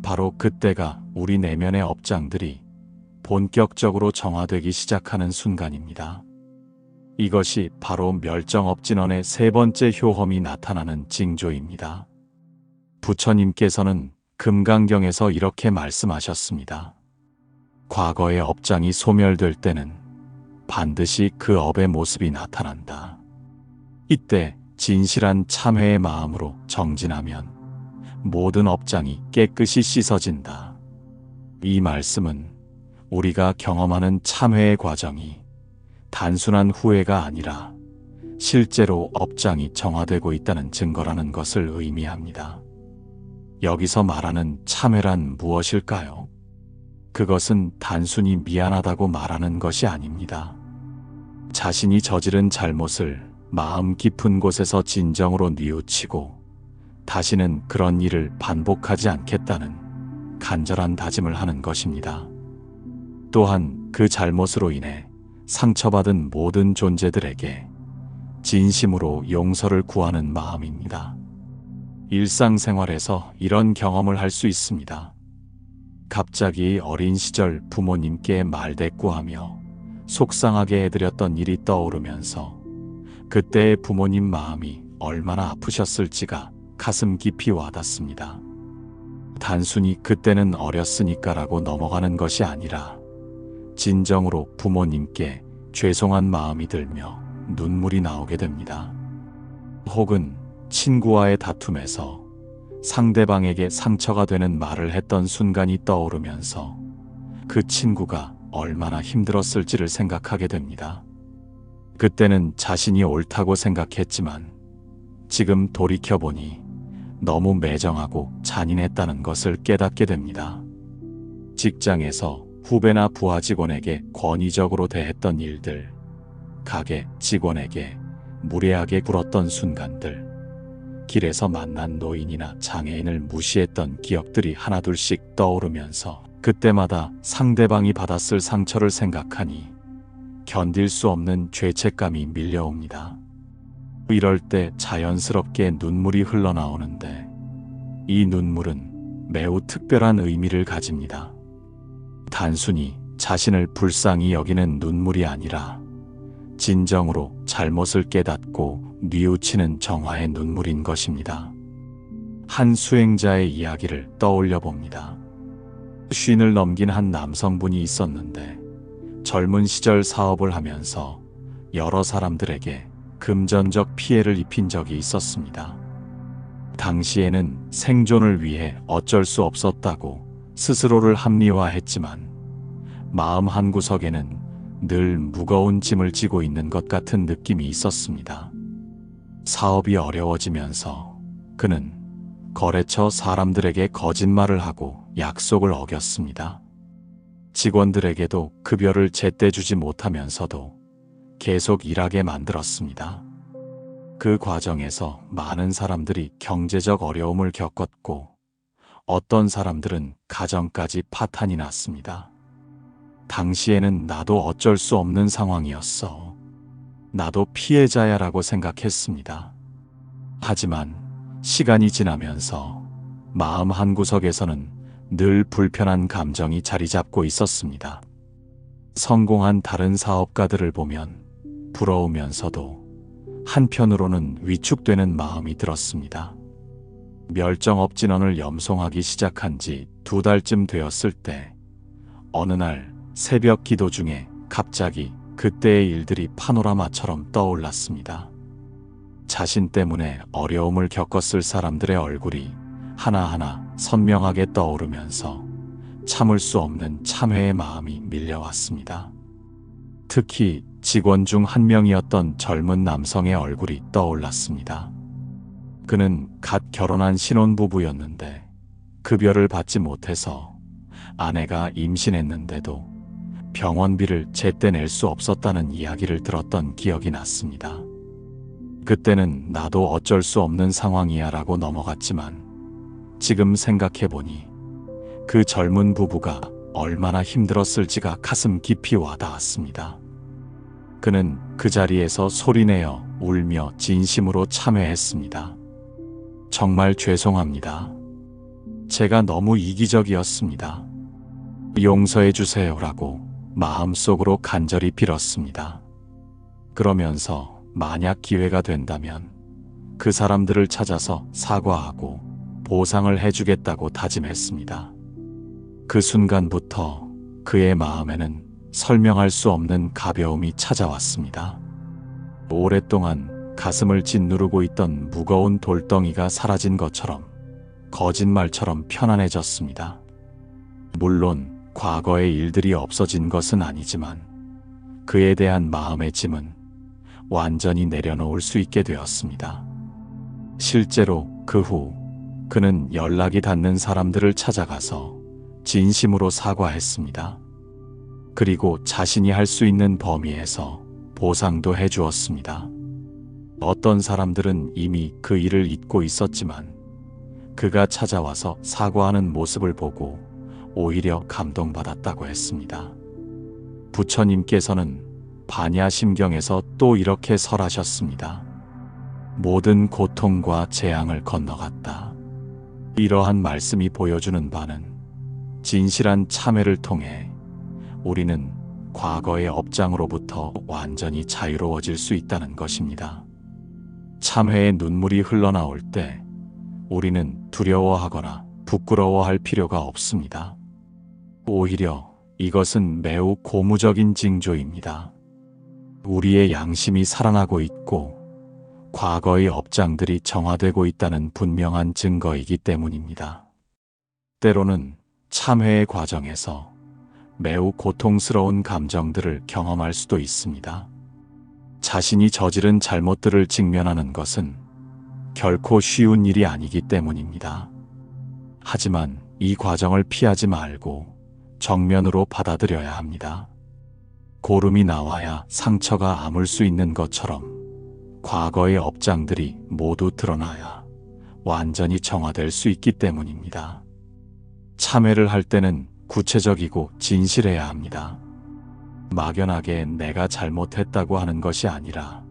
바로 그때가 우리 내면의 업장들이 본격적으로 정화되기 시작하는 순간입니다. 이것이 바로 멸정업진원의 세 번째 효험이 나타나는 징조입니다. 부처님께서는 금강경에서 이렇게 말씀하셨습니다. 과거의 업장이 소멸될 때는 반드시 그 업의 모습이 나타난다. 이때 진실한 참회의 마음으로 정진하면 모든 업장이 깨끗이 씻어진다. 이 말씀은 우리가 경험하는 참회의 과정이 단순한 후회가 아니라 실제로 업장이 정화되고 있다는 증거라는 것을 의미합니다. 여기서 말하는 참회란 무엇일까요? 그것은 단순히 미안하다고 말하는 것이 아닙니다. 자신이 저지른 잘못을 마음 깊은 곳에서 진정으로 뉘우치고 다시는 그런 일을 반복하지 않겠다는 간절한 다짐을 하는 것입니다. 또한 그 잘못으로 인해 상처받은 모든 존재들에게 진심으로 용서를 구하는 마음입니다. 일상생활에서 이런 경험을 할 수 있습니다. 갑자기 어린 시절 부모님께 말대꾸하며 속상하게 해드렸던 일이 떠오르면서 그때의 부모님 마음이 얼마나 아프셨을지가 가슴 깊이 와닿습니다. 단순히 그때는 어렸으니까라고 넘어가는 것이 아니라 진정으로 부모님께 죄송한 마음이 들며 눈물이 나오게 됩니다. 혹은 친구와의 다툼에서 상대방에게 상처가 되는 말을 했던 순간이 떠오르면서 그 친구가 얼마나 힘들었을지를 생각하게 됩니다. 그때는 자신이 옳다고 생각했지만 지금 돌이켜보니 너무 매정하고 잔인했다는 것을 깨닫게 됩니다. 직장에서 후배나 부하 직원에게 권위적으로 대했던 일들, 가게 직원에게 무례하게 굴었던 순간들, 길에서 만난 노인이나 장애인을 무시했던 기억들이 하나둘씩 떠오르면서 그때마다 상대방이 받았을 상처를 생각하니 견딜 수 없는 죄책감이 밀려옵니다. 이럴 때 자연스럽게 눈물이 흘러나오는데 이 눈물은 매우 특별한 의미를 가집니다. 단순히 자신을 불쌍히 여기는 눈물이 아니라 진정으로 잘못을 깨닫고 뉘우치는 정화의 눈물인 것입니다. 한 수행자의 이야기를 떠올려 봅니다. 쉰을 넘긴 한 남성분이 있었는데 젊은 시절 사업을 하면서 여러 사람들에게 금전적 피해를 입힌 적이 있었습니다. 당시에는 생존을 위해 어쩔 수 없었다고 스스로를 합리화했지만 마음 한구석에는 늘 무거운 짐을 지고 있는 것 같은 느낌이 있었습니다. 사업이 어려워지면서 그는 거래처 사람들에게 거짓말을 하고 약속을 어겼습니다. 직원들에게도 급여를 제때 주지 못하면서도 계속 일하게 만들었습니다. 그 과정에서 많은 사람들이 경제적 어려움을 겪었고 어떤 사람들은 가정까지 파탄이 났습니다. 당시에는 나도 어쩔 수 없는 상황이었어. 나도 피해자야라고 생각했습니다. 하지만 시간이 지나면서 마음 한구석에서는 늘 불편한 감정이 자리 잡고 있었습니다. 성공한 다른 사업가들을 보면 부러우면서도 한편으로는 위축되는 마음이 들었습니다. 멸종업 진원을 염송하기 시작한 지 2달쯤 되었을 때 어느 날 새벽 기도 중에 갑자기 그때의 일들이 파노라마처럼 떠올랐습니다. 자신 때문에 어려움을 겪었을 사람들의 얼굴이 하나하나 선명하게 떠오르면서 참을 수 없는 참회의 마음이 밀려왔습니다. 특히 직원 중 한 명이었던 젊은 남성의 얼굴이 떠올랐습니다. 그는 갓 결혼한 신혼부부였는데 급여를 받지 못해서 아내가 임신했는데도 병원비를 제때 낼 수 없었다는 이야기를 들었던 기억이 났습니다. 그때는 나도 어쩔 수 없는 상황이야 라고 넘어갔지만 지금 생각해보니 그 젊은 부부가 얼마나 힘들었을지가 가슴 깊이 와닿았습니다. 그는 그 자리에서 소리내어 울며 진심으로 참회했습니다. 정말 죄송합니다. 제가 너무 이기적이었습니다. 용서해 주세요라고 마음속으로 간절히 빌었습니다. 그러면서 만약 기회가 된다면 그 사람들을 찾아서 사과하고 보상을 해주겠다고 다짐했습니다. 그 순간부터 그의 마음에는 설명할 수 없는 가벼움이 찾아왔습니다. 오랫동안 가슴을 짓누르고 있던 무거운 돌덩이가 사라진 것처럼 거짓말처럼 편안해졌습니다. 물론 과거의 일들이 없어진 것은 아니지만 그에 대한 마음의 짐은 완전히 내려놓을 수 있게 되었습니다. 실제로 그 후 그는 연락이 닿는 사람들을 찾아가서 진심으로 사과했습니다. 그리고 자신이 할 수 있는 범위에서 보상도 해주었습니다. 어떤 사람들은 이미 그 일을 잊고 있었지만 그가 찾아와서 사과하는 모습을 보고 오히려 감동받았다고 했습니다. 부처님께서는 반야심경에서 또 이렇게 설하셨습니다. 모든 고통과 재앙을 건너갔다. 이러한 말씀이 보여주는 바는 진실한 참회를 통해 우리는 과거의 업장으로부터 완전히 자유로워질 수 있다는 것입니다. 참회의 눈물이 흘러나올 때 우리는 두려워하거나 부끄러워할 필요가 없습니다. 오히려 이것은 매우 고무적인 징조입니다. 우리의 양심이 살아나고 있고 과거의 업장들이 정화되고 있다는 분명한 증거이기 때문입니다. 때로는 참회의 과정에서 매우 고통스러운 감정들을 경험할 수도 있습니다. 자신이 저지른 잘못들을 직면하는 것은 결코 쉬운 일이 아니기 때문입니다. 하지만 이 과정을 피하지 말고 정면으로 받아들여야 합니다. 고름이 나와야 상처가 아물 수 있는 것처럼 과거의 업장들이 모두 드러나야 완전히 정화될 수 있기 때문입니다. 참회를 할 때는 구체적이고 진실해야 합니다. 막연하게 내가 잘못했다고 하는 것이 아니라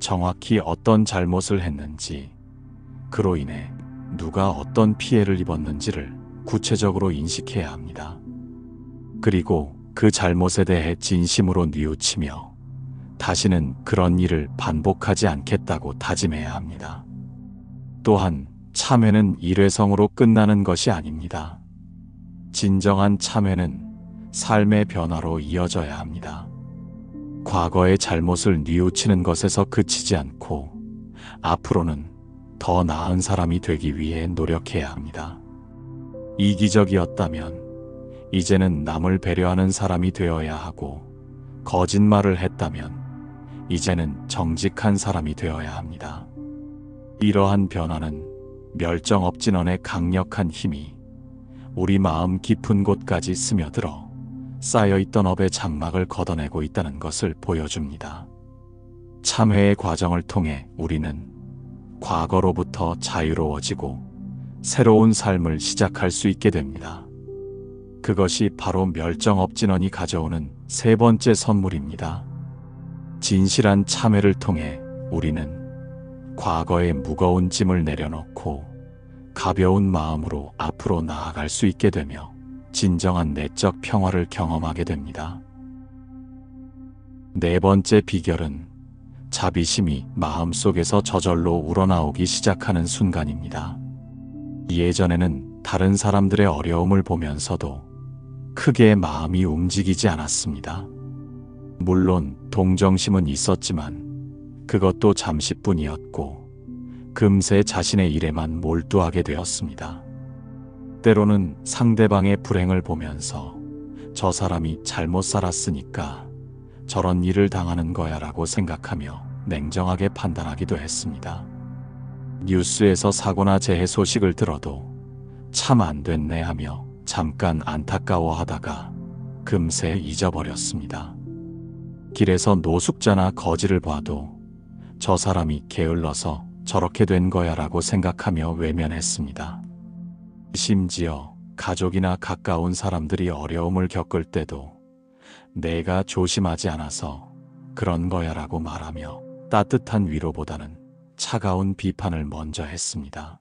정확히 어떤 잘못을 했는지, 그로 인해 누가 어떤 피해를 입었는지를 구체적으로 인식해야 합니다. 그리고 그 잘못에 대해 진심으로 뉘우치며 다시는 그런 일을 반복하지 않겠다고 다짐해야 합니다. 또한 참회는 일회성으로 끝나는 것이 아닙니다. 진정한 참회는 삶의 변화로 이어져야 합니다. 과거의 잘못을 뉘우치는 것에서 그치지 않고 앞으로는 더 나은 사람이 되기 위해 노력해야 합니다. 이기적이었다면 이제는 남을 배려하는 사람이 되어야 하고, 거짓말을 했다면 이제는 정직한 사람이 되어야 합니다. 이러한 변화는 멸정업진원의 강력한 힘이 우리 마음 깊은 곳까지 스며들어 쌓여있던 업의 장막을 걷어내고 있다는 것을 보여줍니다. 참회의 과정을 통해 우리는 과거로부터 자유로워지고 새로운 삶을 시작할 수 있게 됩니다. 그것이 바로 멸정업진원이 가져오는 세 번째 선물입니다. 진실한 참회를 통해 우리는 과거의 무거운 짐을 내려놓고 가벼운 마음으로 앞으로 나아갈 수 있게 되며 진정한 내적 평화를 경험하게 됩니다. 네 번째 비결은 자비심이 마음속에서 저절로 우러나오기 시작하는 순간입니다. 예전에는 다른 사람들의 어려움을 보면서도 크게 마음이 움직이지 않았습니다. 물론 동정심은 있었지만 그것도 잠시뿐이었고 금세 자신의 일에만 몰두하게 되었습니다. 때로는 상대방의 불행을 보면서 저 사람이 잘못 살았으니까 저런 일을 당하는 거야 라고 생각하며 냉정하게 판단하기도 했습니다. 뉴스에서 사고나 재해 소식을 들어도 참 안 됐네 하며 잠깐 안타까워하다가 금세 잊어버렸습니다. 길에서 노숙자나 거지를 봐도 저 사람이 게을러서 저렇게 된 거야 라고 생각하며 외면했습니다. 심지어 가족이나 가까운 사람들이 어려움을 겪을 때도 내가 조심하지 않아서 그런 거야 라고 말하며 따뜻한 위로보다는 차가운 비판을 먼저 했습니다.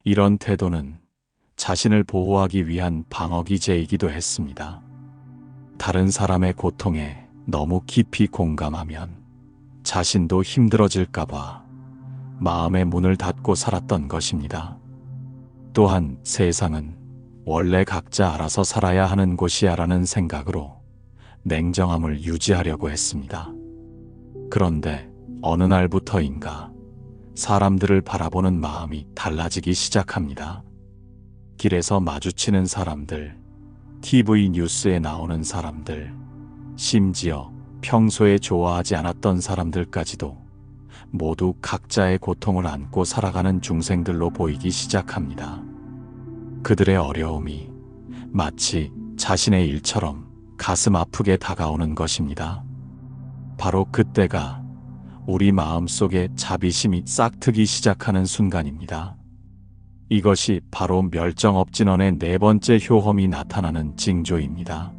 이런 태도는 자신을 보호하기 위한 방어기제이기도 했습니다. 다른 사람의 고통에 너무 깊이 공감하면 자신도 힘들어질까봐 마음의 문을 닫고 살았던 것입니다. 또한 세상은 원래 각자 알아서 살아야 하는 곳이야 라는 생각으로 냉정함을 유지하려고 했습니다. 그런데 어느 날부터인가 사람들을 바라보는 마음이 달라지기 시작합니다. 길에서 마주치는 사람들, TV 뉴스에 나오는 사람들, 심지어 평소에 좋아하지 않았던 사람들까지도 모두 각자의 고통을 안고 살아가는 중생들로 보이기 시작합니다. 그들의 어려움이 마치 자신의 일처럼 가슴 아프게 다가오는 것입니다. 바로 그때가 우리 마음속에 자비심이 싹트기 시작하는 순간입니다. 이것이 바로 멸정업진원의 네 번째 효험이 나타나는 징조입니다.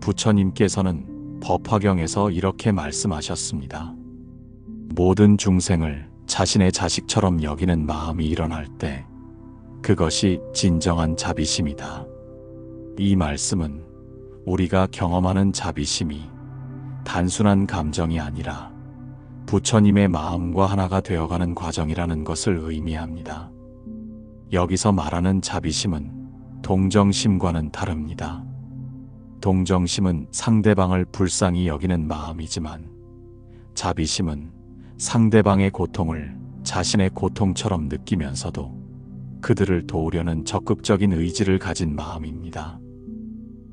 부처님께서는 법화경에서 이렇게 말씀하셨습니다. 모든 중생을 자신의 자식처럼 여기는 마음이 일어날 때 그것이 진정한 자비심이다. 이 말씀은 우리가 경험하는 자비심이 단순한 감정이 아니라 부처님의 마음과 하나가 되어가는 과정이라는 것을 의미합니다. 여기서 말하는 자비심은 동정심과는 다릅니다. 동정심은 상대방을 불쌍히 여기는 마음이지만 자비심은 상대방의 고통을 자신의 고통처럼 느끼면서도 그들을 도우려는 적극적인 의지를 가진 마음입니다.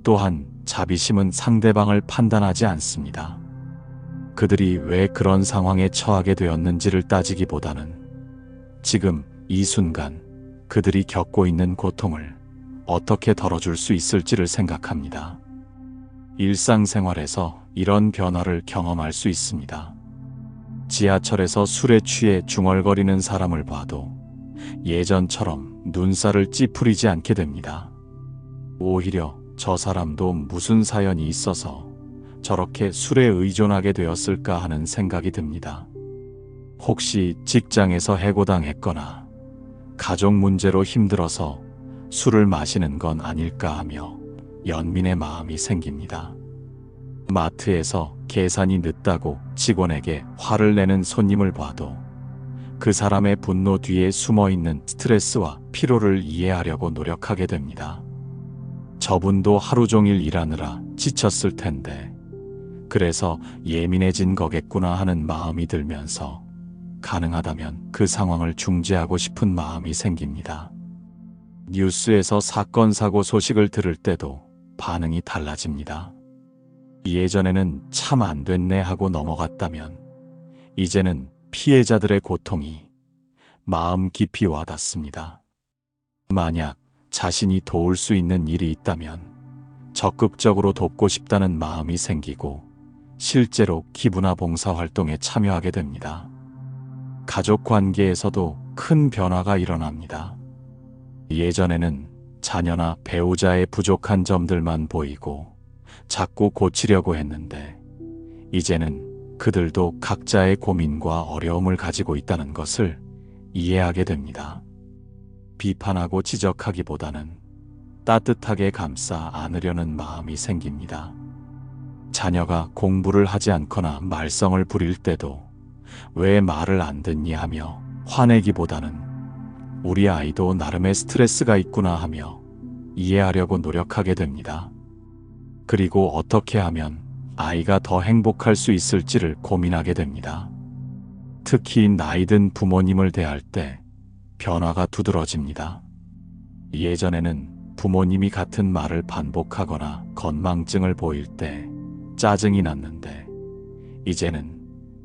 또한 자비심은 상대방을 판단하지 않습니다. 그들이 왜 그런 상황에 처하게 되었는지를 따지기보다는 지금 이 순간 그들이 겪고 있는 고통을 어떻게 덜어줄 수 있을지를 생각합니다. 일상생활에서 이런 변화를 경험할 수 있습니다. 지하철에서 술에 취해 중얼거리는 사람을 봐도 예전처럼 눈살을 찌푸리지 않게 됩니다. 오히려 저 사람도 무슨 사연이 있어서 저렇게 술에 의존하게 되었을까 하는 생각이 듭니다. 혹시 직장에서 해고당했거나 가족 문제로 힘들어서 술을 마시는 건 아닐까 하며 연민의 마음이 생깁니다. 마트에서 계산이 늦다고 직원에게 화를 내는 손님을 봐도 그 사람의 분노 뒤에 숨어있는 스트레스와 피로를 이해하려고 노력하게 됩니다. 저분도 하루 종일 일하느라 지쳤을 텐데 그래서 예민해진 거겠구나 하는 마음이 들면서 가능하다면 그 상황을 중재하고 싶은 마음이 생깁니다. 뉴스에서 사건 사고 소식을 들을 때도 반응이 달라집니다. 예전에는 참 안 됐네 하고 넘어갔다면 이제는 피해자들의 고통이 마음 깊이 와닿습니다. 만약 자신이 도울 수 있는 일이 있다면 적극적으로 돕고 싶다는 마음이 생기고 실제로 기부나 봉사활동에 참여하게 됩니다. 가족 관계에서도 큰 변화가 일어납니다. 예전에는 자녀나 배우자의 부족한 점들만 보이고 자꾸 고치려고 했는데 이제는 그들도 각자의 고민과 어려움을 가지고 있다는 것을 이해하게 됩니다. 비판하고 지적하기보다는 따뜻하게 감싸 안으려는 마음이 생깁니다. 자녀가 공부를 하지 않거나 말썽을 부릴 때도 왜 말을 안 듣니 하며 화내기보다는 우리 아이도 나름의 스트레스가 있구나 하며 이해하려고 노력하게 됩니다. 그리고 어떻게 하면 아이가 더 행복할 수 있을지를 고민하게 됩니다. 특히 나이 든 부모님을 대할 때 변화가 두드러집니다. 예전에는 부모님이 같은 말을 반복하거나 건망증을 보일 때 짜증이 났는데 이제는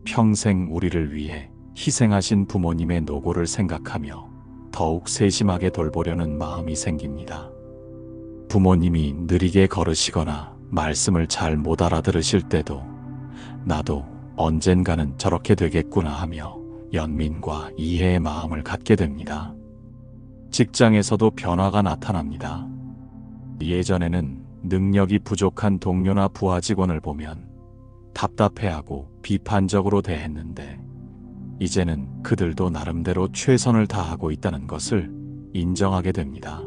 평생 우리를 위해 희생하신 부모님의 노고를 생각하며 더욱 세심하게 돌보려는 마음이 생깁니다. 부모님이 느리게 걸으시거나 말씀을 잘 못 알아들으실 때도 나도 언젠가는 저렇게 되겠구나 하며 연민과 이해의 마음을 갖게 됩니다. 직장에서도 변화가 나타납니다. 예전에는 능력이 부족한 동료나 부하 직원을 보면 답답해하고 비판적으로 대했는데 이제는 그들도 나름대로 최선을 다하고 있다는 것을 인정하게 됩니다.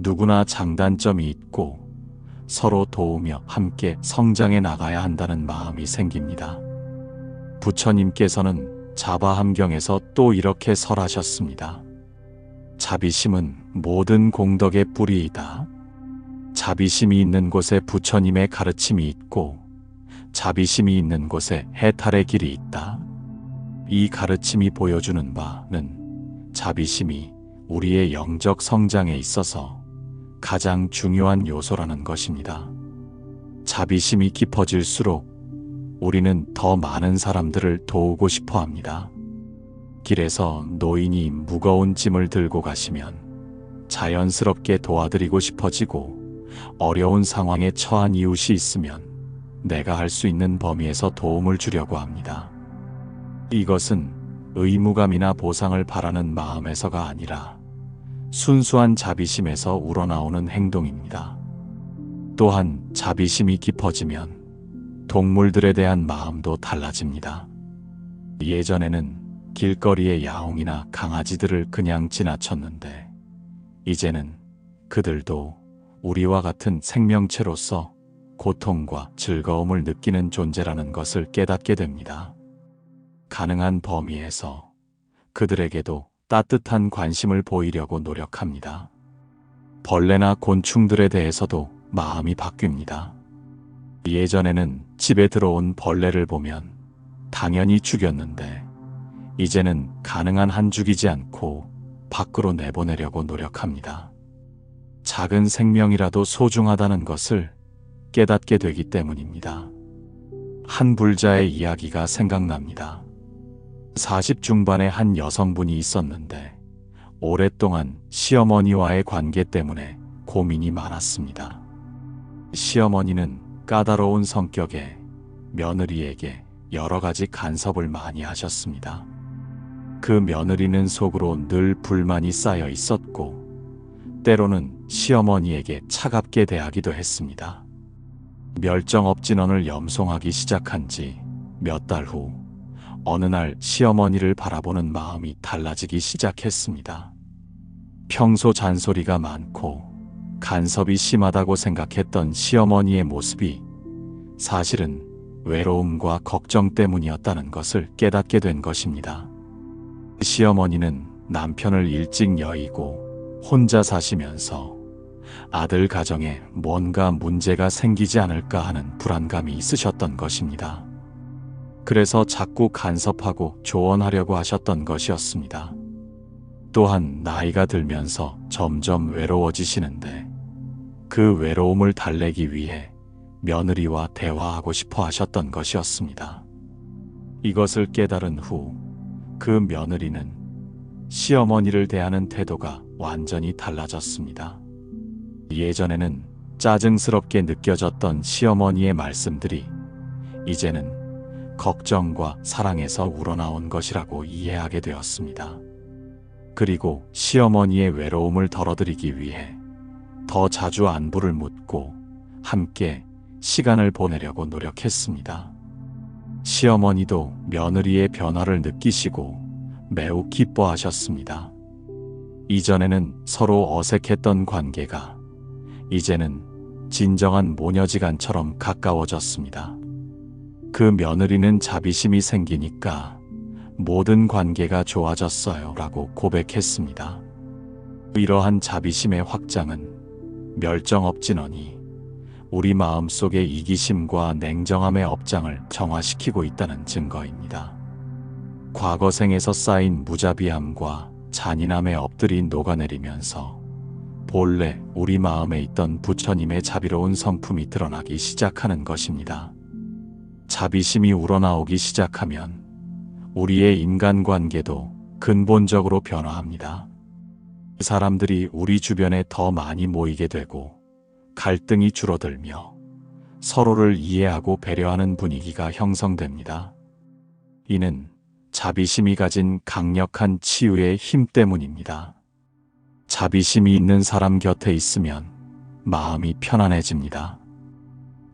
누구나 장단점이 있고 서로 도우며 함께 성장해 나가야 한다는 마음이 생깁니다. 부처님께서는 자바함경에서 또 이렇게 설하셨습니다. 자비심은 모든 공덕의 뿌리이다. 자비심이 있는 곳에 부처님의 가르침이 있고 자비심이 있는 곳에 해탈의 길이 있다. 이 가르침이 보여주는 바는 자비심이 우리의 영적 성장에 있어서 가장 중요한 요소라는 것입니다. 자비심이 깊어질수록 우리는 더 많은 사람들을 도우고 싶어 합니다. 길에서 노인이 무거운 짐을 들고 가시면 자연스럽게 도와드리고 싶어지고 어려운 상황에 처한 이웃이 있으면 내가 할 수 있는 범위에서 도움을 주려고 합니다. 이것은 의무감이나 보상을 바라는 마음에서가 아니라 순수한 자비심에서 우러나오는 행동입니다. 또한 자비심이 깊어지면 동물들에 대한 마음도 달라집니다. 예전에는 길거리의 야옹이나 강아지들을 그냥 지나쳤는데 이제는 그들도 우리와 같은 생명체로서 고통과 즐거움을 느끼는 존재라는 것을 깨닫게 됩니다. 가능한 범위에서 그들에게도 따뜻한 관심을 보이려고 노력합니다. 벌레나 곤충들에 대해서도 마음이 바뀝니다. 예전에는 집에 들어온 벌레를 보면 당연히 죽였는데 이제는 가능한 한 죽이지 않고 밖으로 내보내려고 노력합니다. 작은 생명이라도 소중하다는 것을 깨닫게 되기 때문입니다. 한 불자의 이야기가 생각납니다. 40 중반의 한 여성분이 있었는데 오랫동안 시어머니와의 관계 때문에 고민이 많았습니다. 시어머니는 까다로운 성격에 며느리에게 여러 가지 간섭을 많이 하셨습니다. 그 며느리는 속으로 늘 불만이 쌓여 있었고 때로는 시어머니에게 차갑게 대하기도 했습니다. 멸정업진언을 염송하기 시작한 지 몇 달 후 어느 날 시어머니를 바라보는 마음이 달라지기 시작했습니다. 평소 잔소리가 많고 간섭이 심하다고 생각했던 시어머니의 모습이 사실은 외로움과 걱정 때문이었다는 것을 깨닫게 된 것입니다. 시어머니는 남편을 일찍 여의고 혼자 사시면서 아들 가정에 뭔가 문제가 생기지 않을까 하는 불안감이 있으셨던 것입니다. 그래서 자꾸 간섭하고 조언하려고 하셨던 것이었습니다. 또한 나이가 들면서 점점 외로워지시는데 그 외로움을 달래기 위해 며느리와 대화하고 싶어 하셨던 것이었습니다. 이것을 깨달은 후 그 며느리는 시어머니를 대하는 태도가 완전히 달라졌습니다. 예전에는 짜증스럽게 느껴졌던 시어머니의 말씀들이 이제는 걱정과 사랑에서 우러나온 것이라고 이해하게 되었습니다. 그리고 시어머니의 외로움을 덜어드리기 위해 더 자주 안부를 묻고 함께 시간을 보내려고 노력했습니다. 시어머니도 며느리의 변화를 느끼시고 매우 기뻐하셨습니다. 이전에는 서로 어색했던 관계가 이제는 진정한 모녀지간처럼 가까워졌습니다. 그 며느리는 자비심이 생기니까 모든 관계가 좋아졌어요 라고 고백했습니다. 이러한 자비심의 확장은 멸정업진언이 우리 마음속의 이기심과 냉정함의 업장을 정화시키고 있다는 증거입니다. 과거 생에서 쌓인 무자비함과 잔인함의 업들이 녹아내리면서 본래 우리 마음에 있던 부처님의 자비로운 성품이 드러나기 시작하는 것입니다. 자비심이 우러나오기 시작하면 우리의 인간관계도 근본적으로 변화합니다. 사람들이 우리 주변에 더 많이 모이게 되고 갈등이 줄어들며 서로를 이해하고 배려하는 분위기가 형성됩니다. 이는 자비심이 가진 강력한 치유의 힘 때문입니다. 자비심이 있는 사람 곁에 있으면 마음이 편안해집니다.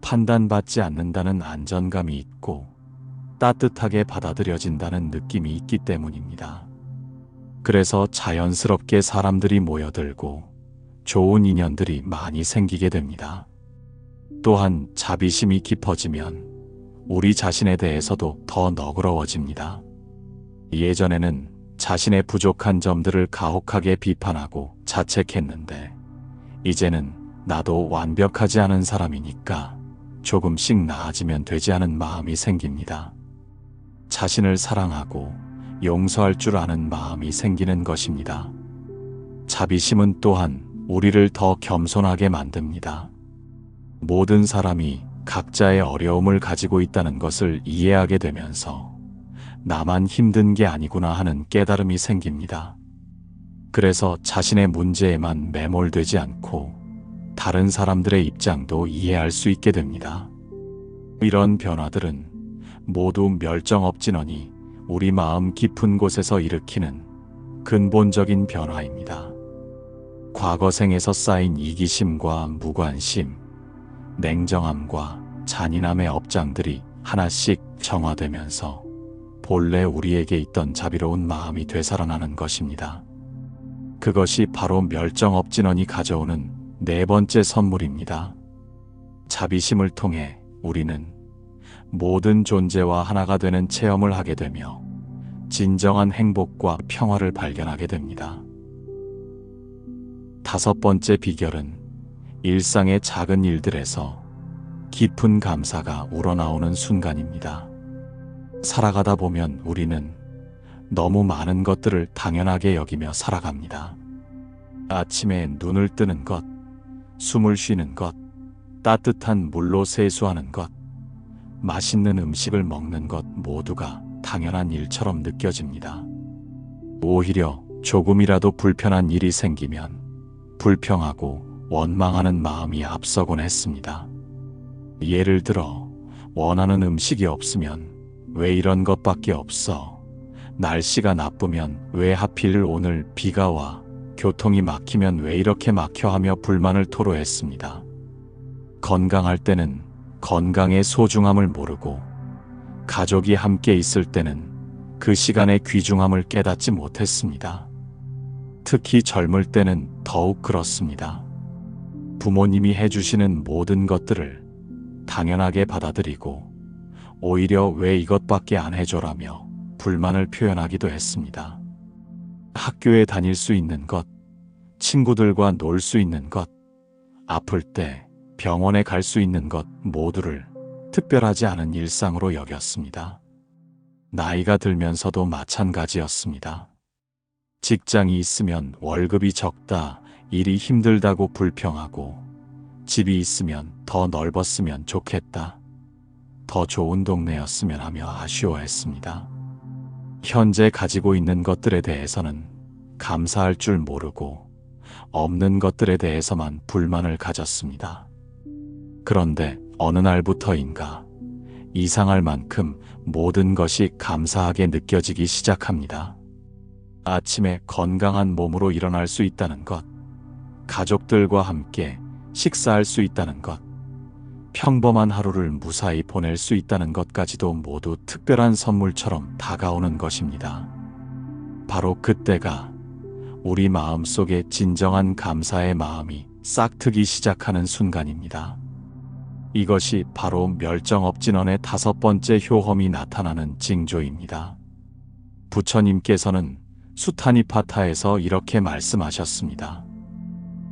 판단받지 않는다는 안정감이 있고 따뜻하게 받아들여진다는 느낌이 있기 때문입니다. 그래서 자연스럽게 사람들이 모여들고 좋은 인연들이 많이 생기게 됩니다. 또한 자비심이 깊어지면 우리 자신에 대해서도 더 너그러워집니다. 예전에는 자신의 부족한 점들을 가혹하게 비판하고 자책했는데 이제는 나도 완벽하지 않은 사람이니까 조금씩 나아지면 되지 않은 마음이 생깁니다. 자신을 사랑하고 용서할 줄 아는 마음이 생기는 것입니다. 자비심은 또한 우리를 더 겸손하게 만듭니다. 모든 사람이 각자의 어려움을 가지고 있다는 것을 이해하게 되면서 나만 힘든 게 아니구나 하는 깨달음이 생깁니다. 그래서 자신의 문제에만 매몰되지 않고 다른 사람들의 입장도 이해할 수 있게 됩니다. 이런 변화들은 모두 멸정업진언이 우리 마음 깊은 곳에서 일으키는 근본적인 변화입니다. 과거 생에서 쌓인 이기심과 무관심, 냉정함과 잔인함의 업장들이 하나씩 정화되면서 본래 우리에게 있던 자비로운 마음이 되살아나는 것입니다. 그것이 바로 멸정업진원이 가져오는 네 번째 선물입니다. 자비심을 통해 우리는 모든 존재와 하나가 되는 체험을 하게 되며 진정한 행복과 평화를 발견하게 됩니다. 다섯 번째 비결은 일상의 작은 일들에서 깊은 감사가 우러나오는 순간입니다. 살아가다 보면 우리는 너무 많은 것들을 당연하게 여기며 살아갑니다. 아침에 눈을 뜨는 것, 숨을 쉬는 것, 따뜻한 물로 세수하는 것, 맛있는 음식을 먹는 것 모두가 당연한 일처럼 느껴집니다. 오히려 조금이라도 불편한 일이 생기면 불평하고 원망하는 마음이 앞서곤 했습니다. 예를 들어 원하는 음식이 없으면 왜 이런 것밖에 없어? 날씨가 나쁘면 왜 하필 오늘 비가 와? 교통이 막히면 왜 이렇게 막혀? 하며 불만을 토로했습니다. 건강할 때는 건강의 소중함을 모르고 가족이 함께 있을 때는 그 시간의 귀중함을 깨닫지 못했습니다. 특히 젊을 때는 더욱 그렇습니다. 부모님이 해주시는 모든 것들을 당연하게 받아들이고 오히려 왜 이것밖에 안 해줘라며 불만을 표현하기도 했습니다. 학교에 다닐 수 있는 것, 친구들과 놀 수 있는 것, 아플 때 병원에 갈 수 있는 것 모두를 특별하지 않은 일상으로 여겼습니다. 나이가 들면서도 마찬가지였습니다. 직장이 있으면 월급이 적다, 일이 힘들다고 불평하고 집이 있으면 더 넓었으면 좋겠다, 더 좋은 동네였으면 하며 아쉬워했습니다. 현재 가지고 있는 것들에 대해서는 감사할 줄 모르고 없는 것들에 대해서만 불만을 가졌습니다. 그런데 어느 날부터인가 이상할 만큼 모든 것이 감사하게 느껴지기 시작합니다. 아침에 건강한 몸으로 일어날 수 있다는 것, 가족들과 함께 식사할 수 있다는 것, 평범한 하루를 무사히 보낼 수 있다는 것까지도 모두 특별한 선물처럼 다가오는 것입니다. 바로 그때가 우리 마음속에 진정한 감사의 마음이 싹트기 시작하는 순간입니다. 이것이 바로 멸정업진원의 다섯 번째 효험이 나타나는 징조입니다. 부처님께서는 수타니파타에서 이렇게 말씀하셨습니다.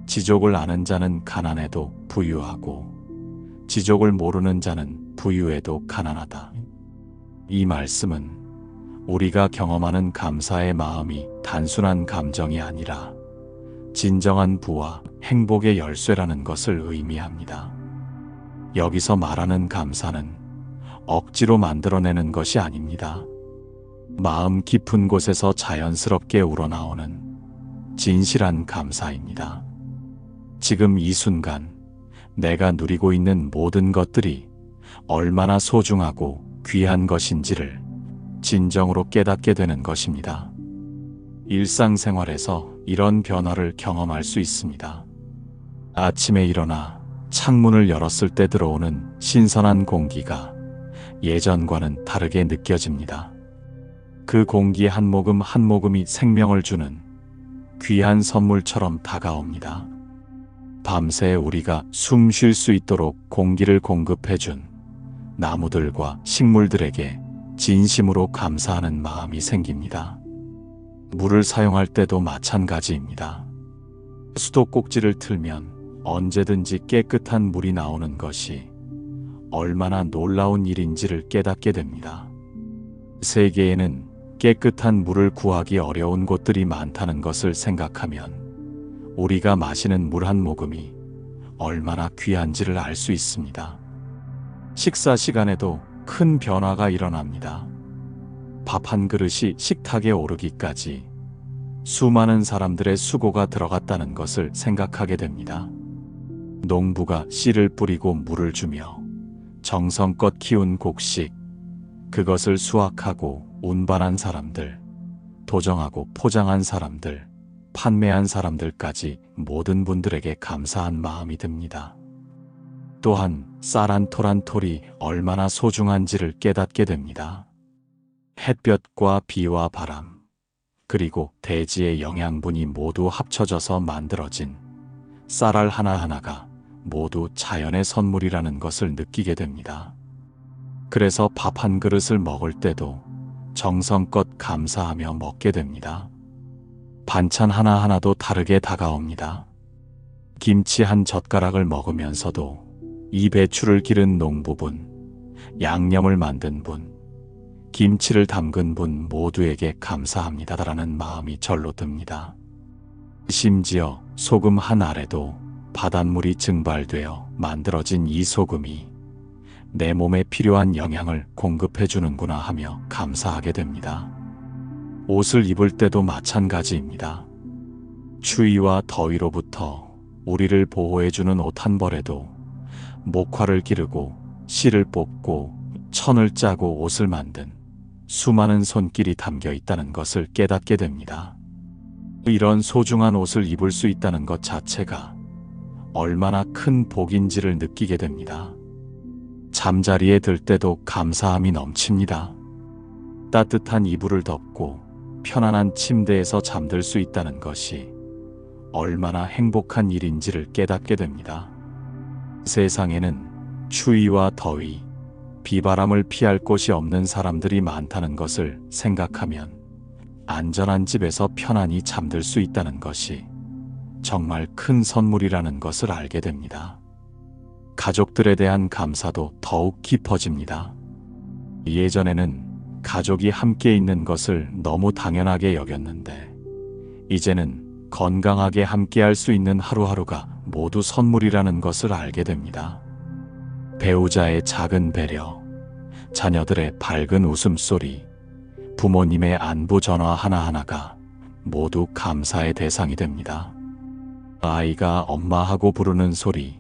지족을 아는 자는 가난해도 부유하고 지족을 모르는 자는 부유해도 가난하다. 이 말씀은 우리가 경험하는 감사의 마음이 단순한 감정이 아니라 진정한 부와 행복의 열쇠라는 것을 의미합니다. 여기서 말하는 감사는 억지로 만들어내는 것이 아닙니다. 마음 깊은 곳에서 자연스럽게 우러나오는 진실한 감사입니다. 지금 이 순간 내가 누리고 있는 모든 것들이 얼마나 소중하고 귀한 것인지를 진정으로 깨닫게 되는 것입니다. 일상생활에서 이런 변화를 경험할 수 있습니다. 아침에 일어나 창문을 열었을 때 들어오는 신선한 공기가 예전과는 다르게 느껴집니다. 그 공기 한 모금 한 모금이 생명을 주는 귀한 선물처럼 다가옵니다. 밤새 우리가 숨 쉴 수 있도록 공기를 공급해준 나무들과 식물들에게 진심으로 감사하는 마음이 생깁니다. 물을 사용할 때도 마찬가지입니다. 수도꼭지를 틀면 언제든지 깨끗한 물이 나오는 것이 얼마나 놀라운 일인지를 깨닫게 됩니다. 세계에는 깨끗한 물을 구하기 어려운 곳들이 많다는 것을 생각하면 우리가 마시는 물 한 모금이 얼마나 귀한지를 알 수 있습니다. 식사 시간에도 큰 변화가 일어납니다. 밥 한 그릇이 식탁에 오르기까지 수많은 사람들의 수고가 들어갔다는 것을 생각하게 됩니다. 농부가 씨를 뿌리고 물을 주며 정성껏 키운 곡식, 그것을 수확하고 운반한 사람들, 도정하고 포장한 사람들, 판매한 사람들까지 모든 분들에게 감사한 마음이 듭니다. 또한 쌀 한 톨 한 톨이 얼마나 소중한지를 깨닫게 됩니다. 햇볕과 비와 바람, 그리고 대지의 영양분이 모두 합쳐져서 만들어진 쌀알 하나하나가 모두 자연의 선물이라는 것을 느끼게 됩니다. 그래서 밥 한 그릇을 먹을 때도 정성껏 감사하며 먹게 됩니다. 반찬 하나하나도 다르게 다가옵니다. 김치 한 젓가락을 먹으면서도 이 배추를 기른 농부분, 양념을 만든 분, 김치를 담근 분 모두에게 감사합니다라는 마음이 절로 듭니다. 심지어 소금 한 알에도 바닷물이 증발되어 만들어진 이 소금이 내 몸에 필요한 영양을 공급해 주는구나 하며 감사하게 됩니다. 옷을 입을 때도 마찬가지입니다. 추위와 더위로부터 우리를 보호해주는 옷 한 벌에도 목화를 기르고 실을 뽑고 천을 짜고 옷을 만든 수많은 손길이 담겨 있다는 것을 깨닫게 됩니다. 이런 소중한 옷을 입을 수 있다는 것 자체가 얼마나 큰 복인지를 느끼게 됩니다. 잠자리에 들 때도 감사함이 넘칩니다. 따뜻한 이불을 덮고 편안한 침대에서 잠들 수 있다는 것이 얼마나 행복한 일인지를 깨닫게 됩니다. 세상에는 추위와 더위, 비바람을 피할 곳이 없는 사람들이 많다는 것을 생각하면 안전한 집에서 편안히 잠들 수 있다는 것이 정말 큰 선물이라는 것을 알게 됩니다. 가족들에 대한 감사도 더욱 깊어집니다. 예전에는 가족이 함께 있는 것을 너무 당연하게 여겼는데 이제는 건강하게 함께 할 수 있는 하루하루가 모두 선물이라는 것을 알게 됩니다. 배우자의 작은 배려, 자녀들의 밝은 웃음소리, 부모님의 안부 전화 하나하나가 모두 감사의 대상이 됩니다. 아이가 엄마 하고 부르는 소리,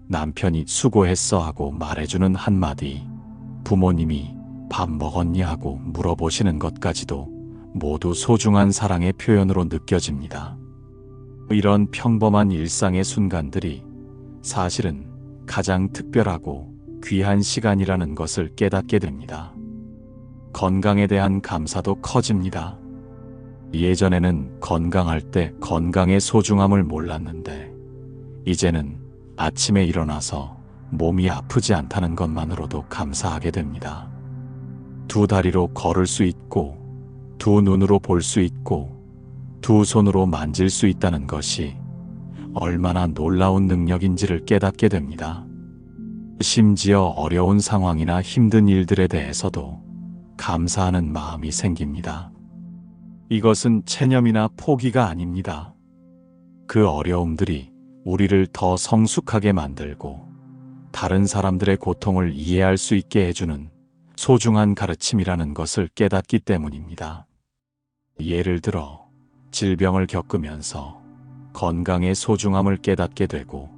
남편이 수고했어 하고 말해주는 한마디, 부모님이 밥 먹었니 하고 물어보시는 것까지도 모두 소중한 사랑의 표현으로 느껴집니다. 이런 평범한 일상의 순간들이 사실은 가장 특별하고 귀한 시간이라는 것을 깨닫게 됩니다. 건강에 대한 감사도 커집니다. 예전에는 건강할 때 건강의 소중함을 몰랐는데 이제는 아침에 일어나서 몸이 아프지 않다는 것만으로도 감사하게 됩니다. 두 다리로 걸을 수 있고 두 눈으로 볼 수 있고 두 손으로 만질 수 있다는 것이 얼마나 놀라운 능력인지를 깨닫게 됩니다. 심지어 어려운 상황이나 힘든 일들에 대해서도 감사하는 마음이 생깁니다. 이것은 체념이나 포기가 아닙니다. 그 어려움들이 우리를 더 성숙하게 만들고 다른 사람들의 고통을 이해할 수 있게 해주는 소중한 가르침이라는 것을 깨닫기 때문입니다. 예를 들어 질병을 겪으면서 건강의 소중함을 깨닫게 되고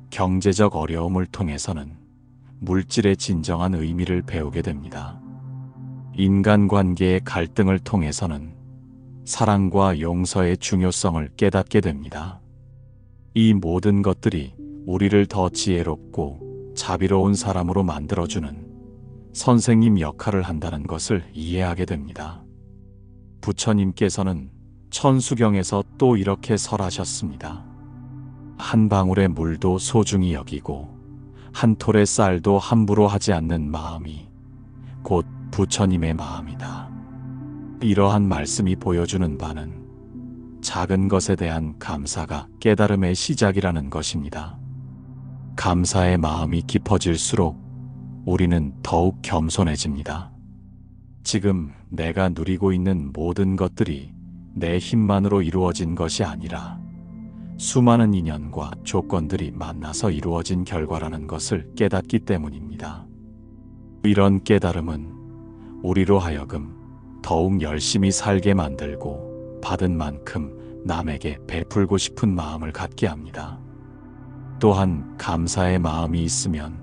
경제적 어려움을 통해서는 물질의 진정한 의미를 배우게 됩니다. 인간관계의 갈등을 통해서는 사랑과 용서의 중요성을 깨닫게 됩니다. 이 모든 것들이 우리를 더 지혜롭고 자비로운 사람으로 만들어주는 선생님 역할을 한다는 것을 이해하게 됩니다. 부처님께서는 천수경에서 또 이렇게 설하셨습니다. 한 방울의 물도 소중히 여기고 한 톨의 쌀도 함부로 하지 않는 마음이 곧 부처님의 마음이다. 이러한 말씀이 보여주는 바는 작은 것에 대한 감사가 깨달음의 시작이라는 것입니다. 감사의 마음이 깊어질수록 우리는 더욱 겸손해집니다. 지금 내가 누리고 있는 모든 것들이 내 힘만으로 이루어진 것이 아니라 수많은 인연과 조건들이 만나서 이루어진 결과라는 것을 깨닫기 때문입니다. 이런 깨달음은 우리로 하여금 더욱 열심히 살게 만들고 받은 만큼 남에게 베풀고 싶은 마음을 갖게 합니다. 또한 감사의 마음이 있으면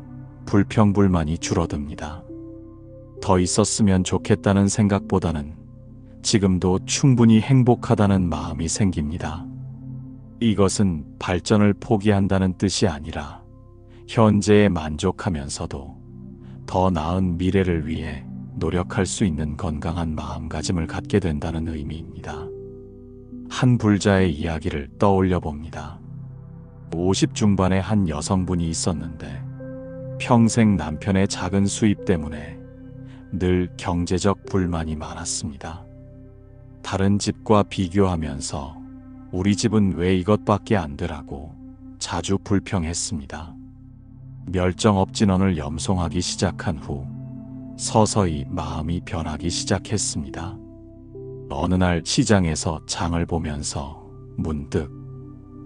불평불만이 줄어듭니다. 더 있었으면 좋겠다는 생각보다는 지금도 충분히 행복하다는 마음이 생깁니다. 이것은 발전을 포기한다는 뜻이 아니라 현재에 만족하면서도 더 나은 미래를 위해 노력할 수 있는 건강한 마음가짐을 갖게 된다는 의미입니다. 한 불자의 이야기를 떠올려 봅니다. 50 중반의 한 여성분이 있었는데 평생 남편의 작은 수입 때문에 늘 경제적 불만이 많았습니다. 다른 집과 비교하면서 우리 집은 왜 이것밖에 안 되라고 자주 불평했습니다. 멸정업진원을 염송하기 시작한 후 서서히 마음이 변하기 시작했습니다. 어느 날 시장에서 장을 보면서 문득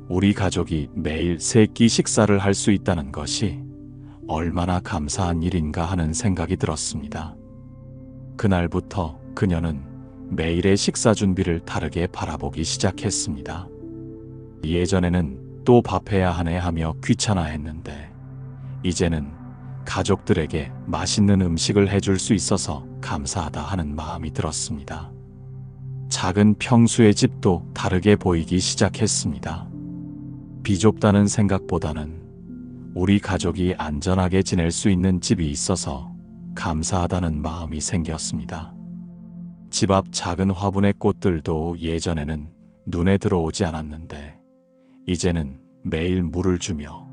우리 가족이 매일 세 끼 식사를 할 수 있다는 것이 얼마나 감사한 일인가 하는 생각이 들었습니다. 그날부터 그녀는 매일의 식사 준비를 다르게 바라보기 시작했습니다. 예전에는 또 밥해야 하네 하며 귀찮아했는데 이제는 가족들에게 맛있는 음식을 해줄 수 있어서 감사하다 하는 마음이 들었습니다. 작은 평수의 집도 다르게 보이기 시작했습니다. 비좁다는 생각보다는 우리 가족이 안전하게 지낼 수 있는 집이 있어서 감사하다는 마음이 생겼습니다. 집 앞 작은 화분의 꽃들도 예전에는 눈에 들어오지 않았는데 이제는 매일 물을 주며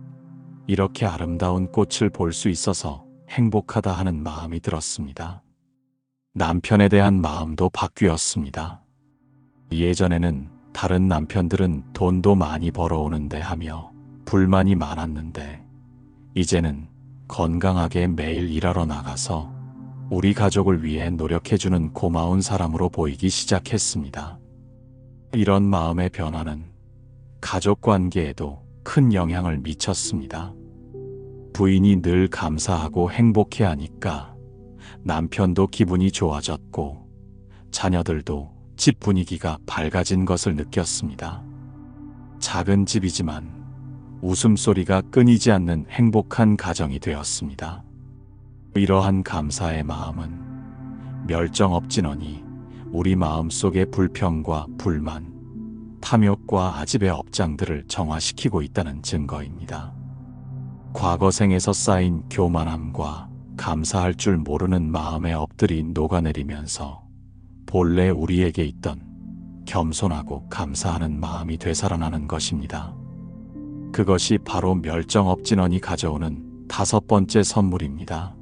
이렇게 아름다운 꽃을 볼 수 있어서 행복하다 하는 마음이 들었습니다. 남편에 대한 마음도 바뀌었습니다. 예전에는 다른 남편들은 돈도 많이 벌어오는데 하며 불만이 많았는데 이제는 건강하게 매일 일하러 나가서 우리 가족을 위해 노력해주는 고마운 사람으로 보이기 시작했습니다. 이런 마음의 변화는 가족 관계에도 큰 영향을 미쳤습니다. 부인이 늘 감사하고 행복해하니까 남편도 기분이 좋아졌고 자녀들도 집 분위기가 밝아진 것을 느꼈습니다. 작은 집이지만 웃음소리가 끊이지 않는 행복한 가정이 되었습니다. 이러한 감사의 마음은 멸정업진원이 우리 마음속의 불평과 불만, 탐욕과 아집의 업장들을 정화시키고 있다는 증거입니다. 과거 생에서 쌓인 교만함과 감사할 줄 모르는 마음의 업들이 녹아내리면서 본래 우리에게 있던 겸손하고 감사하는 마음이 되살아나는 것입니다. 그것이 바로 멸정업진원이 가져오는 5번째 선물입니다.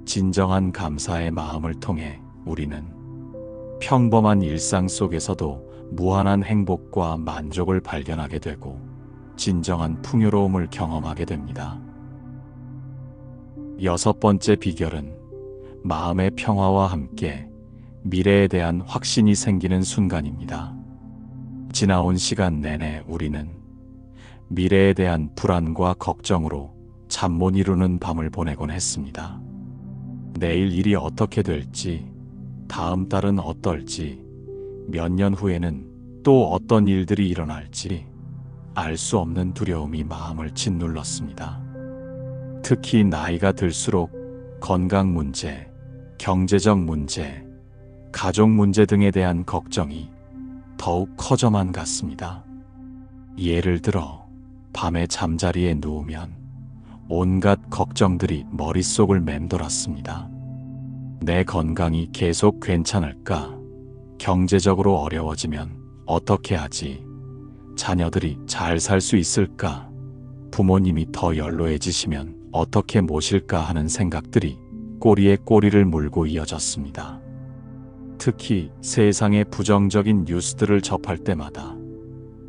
진정한 감사의 마음을 통해 우리는 평범한 일상 속에서도 무한한 행복과 만족을 발견하게 되고 진정한 풍요로움을 경험하게 됩니다. 6번째 비결은 마음의 평화와 함께 미래에 대한 확신이 생기는 순간입니다. 지나온 시간 내내 우리는 미래에 대한 불안과 걱정으로 잠 못 이루는 밤을 보내곤 했습니다. 내일 일이 어떻게 될지, 다음 달은 어떨지, 몇 년 후에는 또 어떤 일들이 일어날지 알 수 없는 두려움이 마음을 짓눌렀습니다. 특히 나이가 들수록 건강 문제, 경제적 문제, 가족 문제 등에 대한 걱정이 더욱 커져만 갔습니다. 예를 들어 밤에 잠자리에 누우면 온갖 걱정들이 머릿속을 맴돌았습니다. 내 건강이 계속 괜찮을까? 경제적으로 어려워지면 어떻게 하지? 자녀들이 잘 살 수 있을까? 부모님이 더 연로해지시면 어떻게 모실까 하는 생각들이 꼬리에 꼬리를 물고 이어졌습니다. 특히 세상의 부정적인 뉴스들을 접할 때마다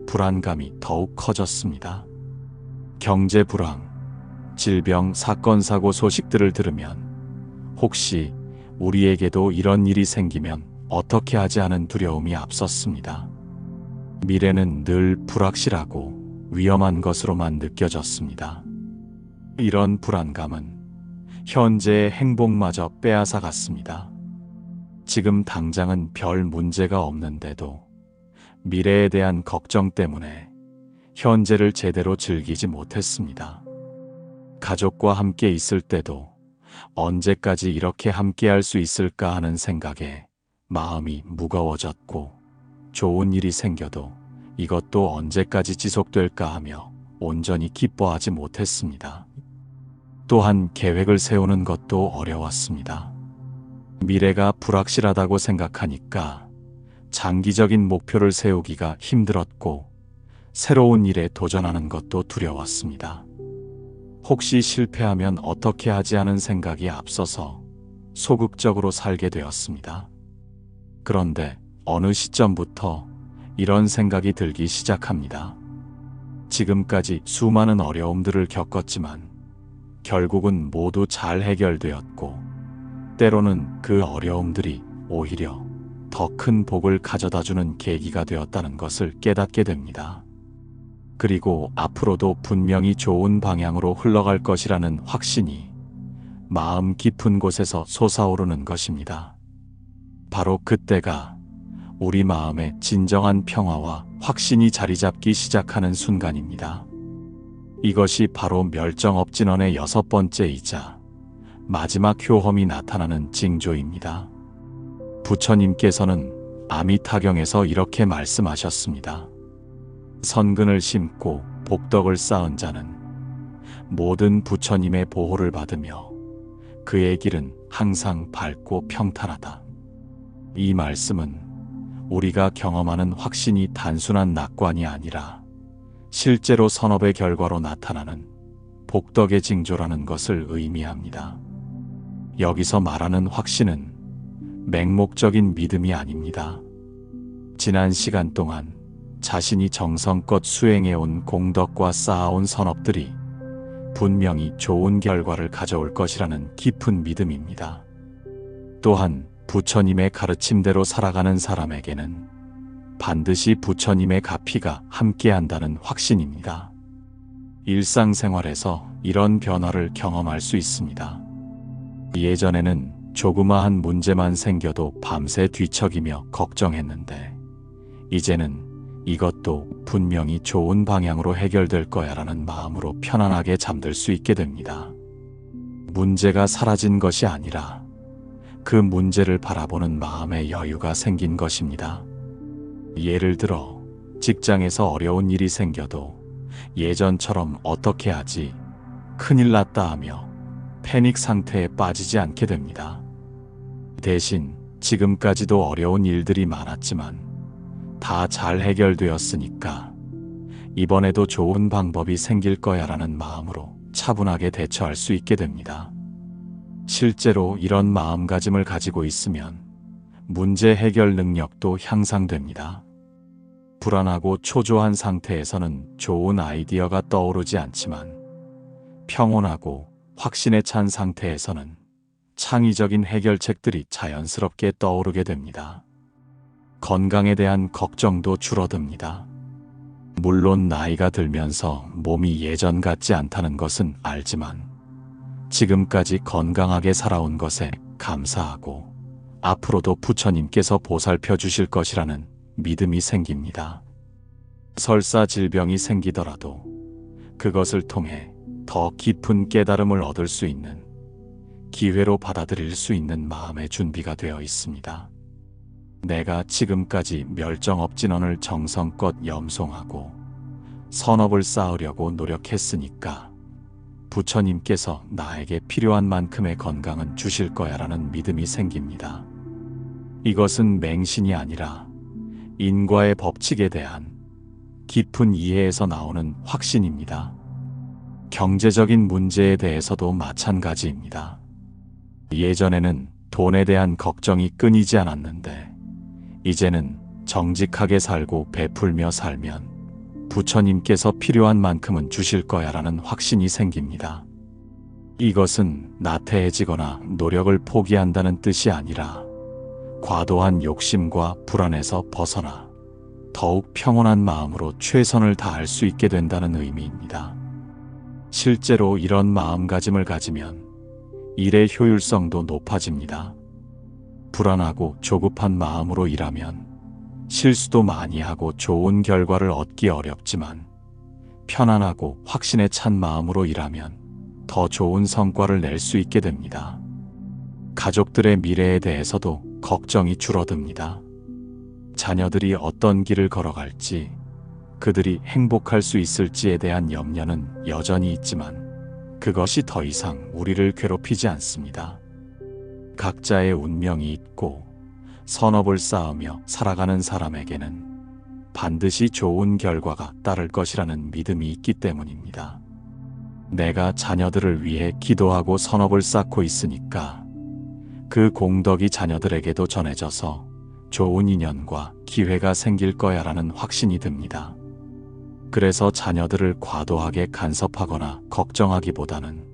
불안감이 더욱 커졌습니다. 경제 불황, 질병, 사건, 사고 소식들을 들으면 혹시 우리에게도 이런 일이 생기면 어떻게 하지 하는 두려움이 앞섰습니다. 미래는 늘 불확실하고 위험한 것으로만 느껴졌습니다. 이런 불안감은 현재의 행복마저 빼앗아 갔습니다. 지금 당장은 별 문제가 없는데도 미래에 대한 걱정 때문에 현재를 제대로 즐기지 못했습니다. 가족과 함께 있을 때도 언제까지 이렇게 함께할 수 있을까 하는 생각에 마음이 무거워졌고 좋은 일이 생겨도 이것도 언제까지 지속될까 하며 온전히 기뻐하지 못했습니다. 또한 계획을 세우는 것도 어려웠습니다. 미래가 불확실하다고 생각하니까 장기적인 목표를 세우기가 힘들었고 새로운 일에 도전하는 것도 두려웠습니다. 혹시 실패하면 어떻게 하지 하는 생각이 앞서서 소극적으로 살게 되었습니다. 그런데 어느 시점부터 이런 생각이 들기 시작합니다. 지금까지 수많은 어려움들을 겪었지만 결국은 모두 잘 해결되었고 때로는 그 어려움들이 오히려 더 큰 복을 가져다주는 계기가 되었다는 것을 깨닫게 됩니다. 그리고 앞으로도 분명히 좋은 방향으로 흘러갈 것이라는 확신이 마음 깊은 곳에서 솟아오르는 것입니다. 바로 그때가 우리 마음에 진정한 평화와 확신이 자리 잡기 시작하는 순간입니다. 이것이 바로 멸정업진원의 6번째이자 마지막 효험이 나타나는 징조입니다. 부처님께서는 아미타경에서 이렇게 말씀하셨습니다. 선근을 심고 복덕을 쌓은 자는 모든 부처님의 보호를 받으며 그의 길은 항상 밝고 평탄하다. 이 말씀은 우리가 경험하는 확신이 단순한 낙관이 아니라 실제로 선업의 결과로 나타나는 복덕의 징조라는 것을 의미합니다. 여기서 말하는 확신은 맹목적인 믿음이 아닙니다. 지난 시간 동안 자신이 정성껏 수행해온 공덕과 쌓아온 선업들이 분명히 좋은 결과를 가져올 것이라는 깊은 믿음입니다. 또한 부처님의 가르침대로 살아가는 사람에게는 반드시 부처님의 가피가 함께한다는 확신입니다. 일상생활에서 이런 변화를 경험할 수 있습니다. 예전에는 조그마한 문제만 생겨도 밤새 뒤척이며 걱정했는데 이제는 이것도 분명히 좋은 방향으로 해결될 거야라는 마음으로 편안하게 잠들 수 있게 됩니다. 문제가 사라진 것이 아니라 그 문제를 바라보는 마음의 여유가 생긴 것입니다. 예를 들어 직장에서 어려운 일이 생겨도 예전처럼 어떻게 하지? 큰일 났다 하며 패닉 상태에 빠지지 않게 됩니다. 대신 지금까지도 어려운 일들이 많았지만 다 잘 해결되었으니까 이번에도 좋은 방법이 생길 거야라는 마음으로 차분하게 대처할 수 있게 됩니다. 실제로 이런 마음가짐을 가지고 있으면 문제 해결 능력도 향상됩니다. 불안하고 초조한 상태에서는 좋은 아이디어가 떠오르지 않지만 평온하고 확신에 찬 상태에서는 창의적인 해결책들이 자연스럽게 떠오르게 됩니다. 건강에 대한 걱정도 줄어듭니다. 물론 나이가 들면서 몸이 예전 같지 않다는 것은 알지만 지금까지 건강하게 살아온 것에 감사하고 앞으로도 부처님께서 보살펴 주실 것이라는 믿음이 생깁니다. 설사 질병이 생기더라도 그것을 통해 더 깊은 깨달음을 얻을 수 있는 기회로 받아들일 수 있는 마음의 준비가 되어 있습니다. 내가 지금까지 멸정업진원을 정성껏 염송하고 선업을 쌓으려고 노력했으니까 부처님께서 나에게 필요한 만큼의 건강은 주실 거야라는 믿음이 생깁니다. 이것은 맹신이 아니라 인과의 법칙에 대한 깊은 이해에서 나오는 확신입니다. 경제적인 문제에 대해서도 마찬가지입니다. 예전에는 돈에 대한 걱정이 끊이지 않았는데 이제는 정직하게 살고 베풀며 살면 부처님께서 필요한 만큼은 주실 거야라는 확신이 생깁니다. 이것은 나태해지거나 노력을 포기한다는 뜻이 아니라 과도한 욕심과 불안에서 벗어나 더욱 평온한 마음으로 최선을 다할 수 있게 된다는 의미입니다. 실제로 이런 마음가짐을 가지면 일의 효율성도 높아집니다. 불안하고 조급한 마음으로 일하면 실수도 많이 하고 좋은 결과를 얻기 어렵지만 편안하고 확신에 찬 마음으로 일하면 더 좋은 성과를 낼 수 있게 됩니다. 가족들의 미래에 대해서도 걱정이 줄어듭니다. 자녀들이 어떤 길을 걸어갈지, 그들이 행복할 수 있을지에 대한 염려는 여전히 있지만 그것이 더 이상 우리를 괴롭히지 않습니다. 각자의 운명이 있고 선업을 쌓으며 살아가는 사람에게는 반드시 좋은 결과가 따를 것이라는 믿음이 있기 때문입니다. 내가 자녀들을 위해 기도하고 선업을 쌓고 있으니까 그 공덕이 자녀들에게도 전해져서 좋은 인연과 기회가 생길 거야라는 확신이 듭니다. 그래서 자녀들을 과도하게 간섭하거나 걱정하기보다는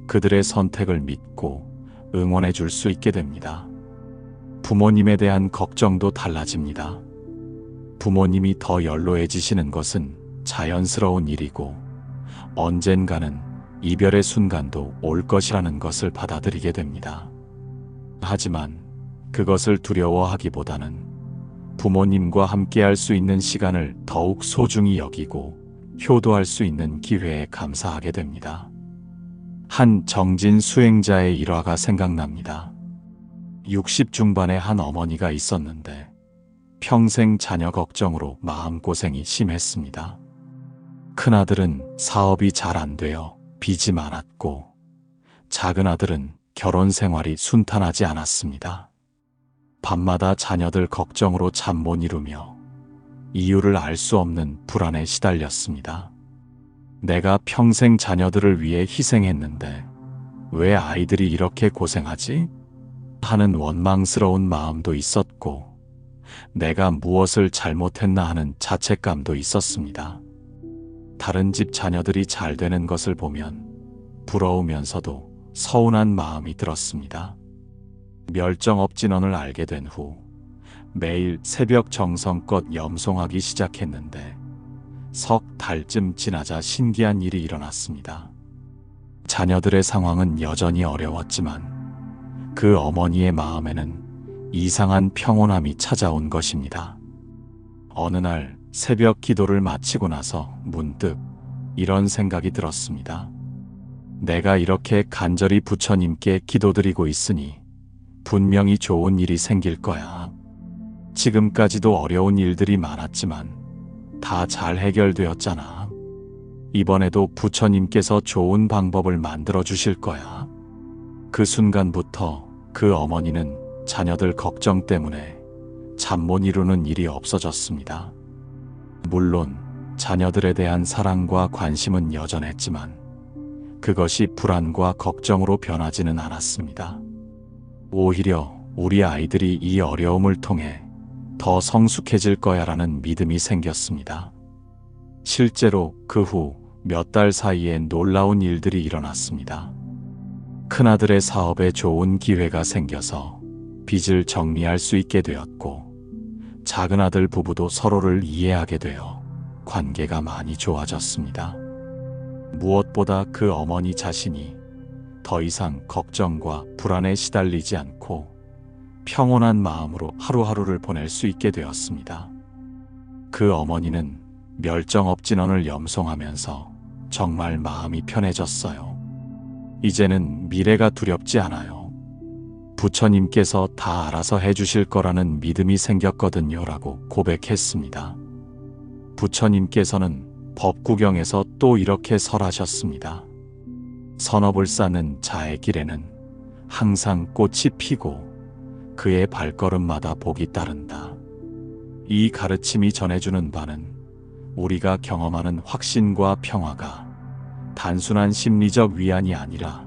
그들의 선택을 믿고 응원해 줄 수 있게 됩니다. 부모님에 대한 걱정도 달라집니다. 부모님이 더 연로해지시는 것은 자연스러운 일이고 언젠가는 이별의 순간도 올 것이라는 것을 받아들이게 됩니다. 하지만 그것을 두려워하기보다는 부모님과 함께할 수 있는 시간을 더욱 소중히 여기고 효도할 수 있는 기회에 감사하게 됩니다. 한 정진 수행자의 일화가 생각납니다. 60 중반의 한 어머니가 있었는데 평생 자녀 걱정으로 마음고생이 심했습니다. 큰아들은 사업이 잘 안 되어 빚이 많았고 작은아들은 결혼 생활이 순탄하지 않았습니다. 밤마다 자녀들 걱정으로 잠 못 이루며 이유를 알 수 없는 불안에 시달렸습니다. 내가 평생 자녀들을 위해 희생했는데 왜 아이들이 이렇게 고생하지? 하는 원망스러운 마음도 있었고 내가 무엇을 잘못했나 하는 자책감도 있었습니다. 다른 집 자녀들이 잘 되는 것을 보면 부러우면서도 서운한 마음이 들었습니다. 멸정업 진언을 알게 된 후 매일 새벽 정성껏 염송하기 시작했는데 석 달쯤 지나자 신기한 일이 일어났습니다. 자녀들의 상황은 여전히 어려웠지만 그 어머니의 마음에는 이상한 평온함이 찾아온 것입니다. 어느 날 새벽 기도를 마치고 나서 문득 이런 생각이 들었습니다. 내가 이렇게 간절히 부처님께 기도드리고 있으니 분명히 좋은 일이 생길 거야. 지금까지도 어려운 일들이 많았지만 다 잘 해결되었잖아. 이번에도 부처님께서 좋은 방법을 만들어 주실 거야. 그 순간부터 그 어머니는 자녀들 걱정 때문에 잠 못 이루는 일이 없어졌습니다. 물론 자녀들에 대한 사랑과 관심은 여전했지만 그것이 불안과 걱정으로 변하지는 않았습니다. 오히려 우리 아이들이 이 어려움을 통해 더 성숙해질 거야라는 믿음이 생겼습니다. 실제로 그 후 몇 달 사이에 놀라운 일들이 일어났습니다. 큰아들의 사업에 좋은 기회가 생겨서 빚을 정리할 수 있게 되었고 작은아들 부부도 서로를 이해하게 되어 관계가 많이 좋아졌습니다. 무엇보다 그 어머니 자신이 더 이상 걱정과 불안에 시달리지 않고 평온한 마음으로 하루하루를 보낼 수 있게 되었습니다. 그 어머니는 멸정업 진언을 염송하면서 정말 마음이 편해졌어요. 이제는 미래가 두렵지 않아요. 부처님께서 다 알아서 해주실 거라는 믿음이 생겼거든요 라고 고백했습니다. 부처님께서는 법구경에서 또 이렇게 설하셨습니다. 선업을 쌓는 자의 길에는 항상 꽃이 피고 그의 발걸음마다 복이 따른다. 이 가르침이 전해주는 바는 우리가 경험하는 확신과 평화가 단순한 심리적 위안이 아니라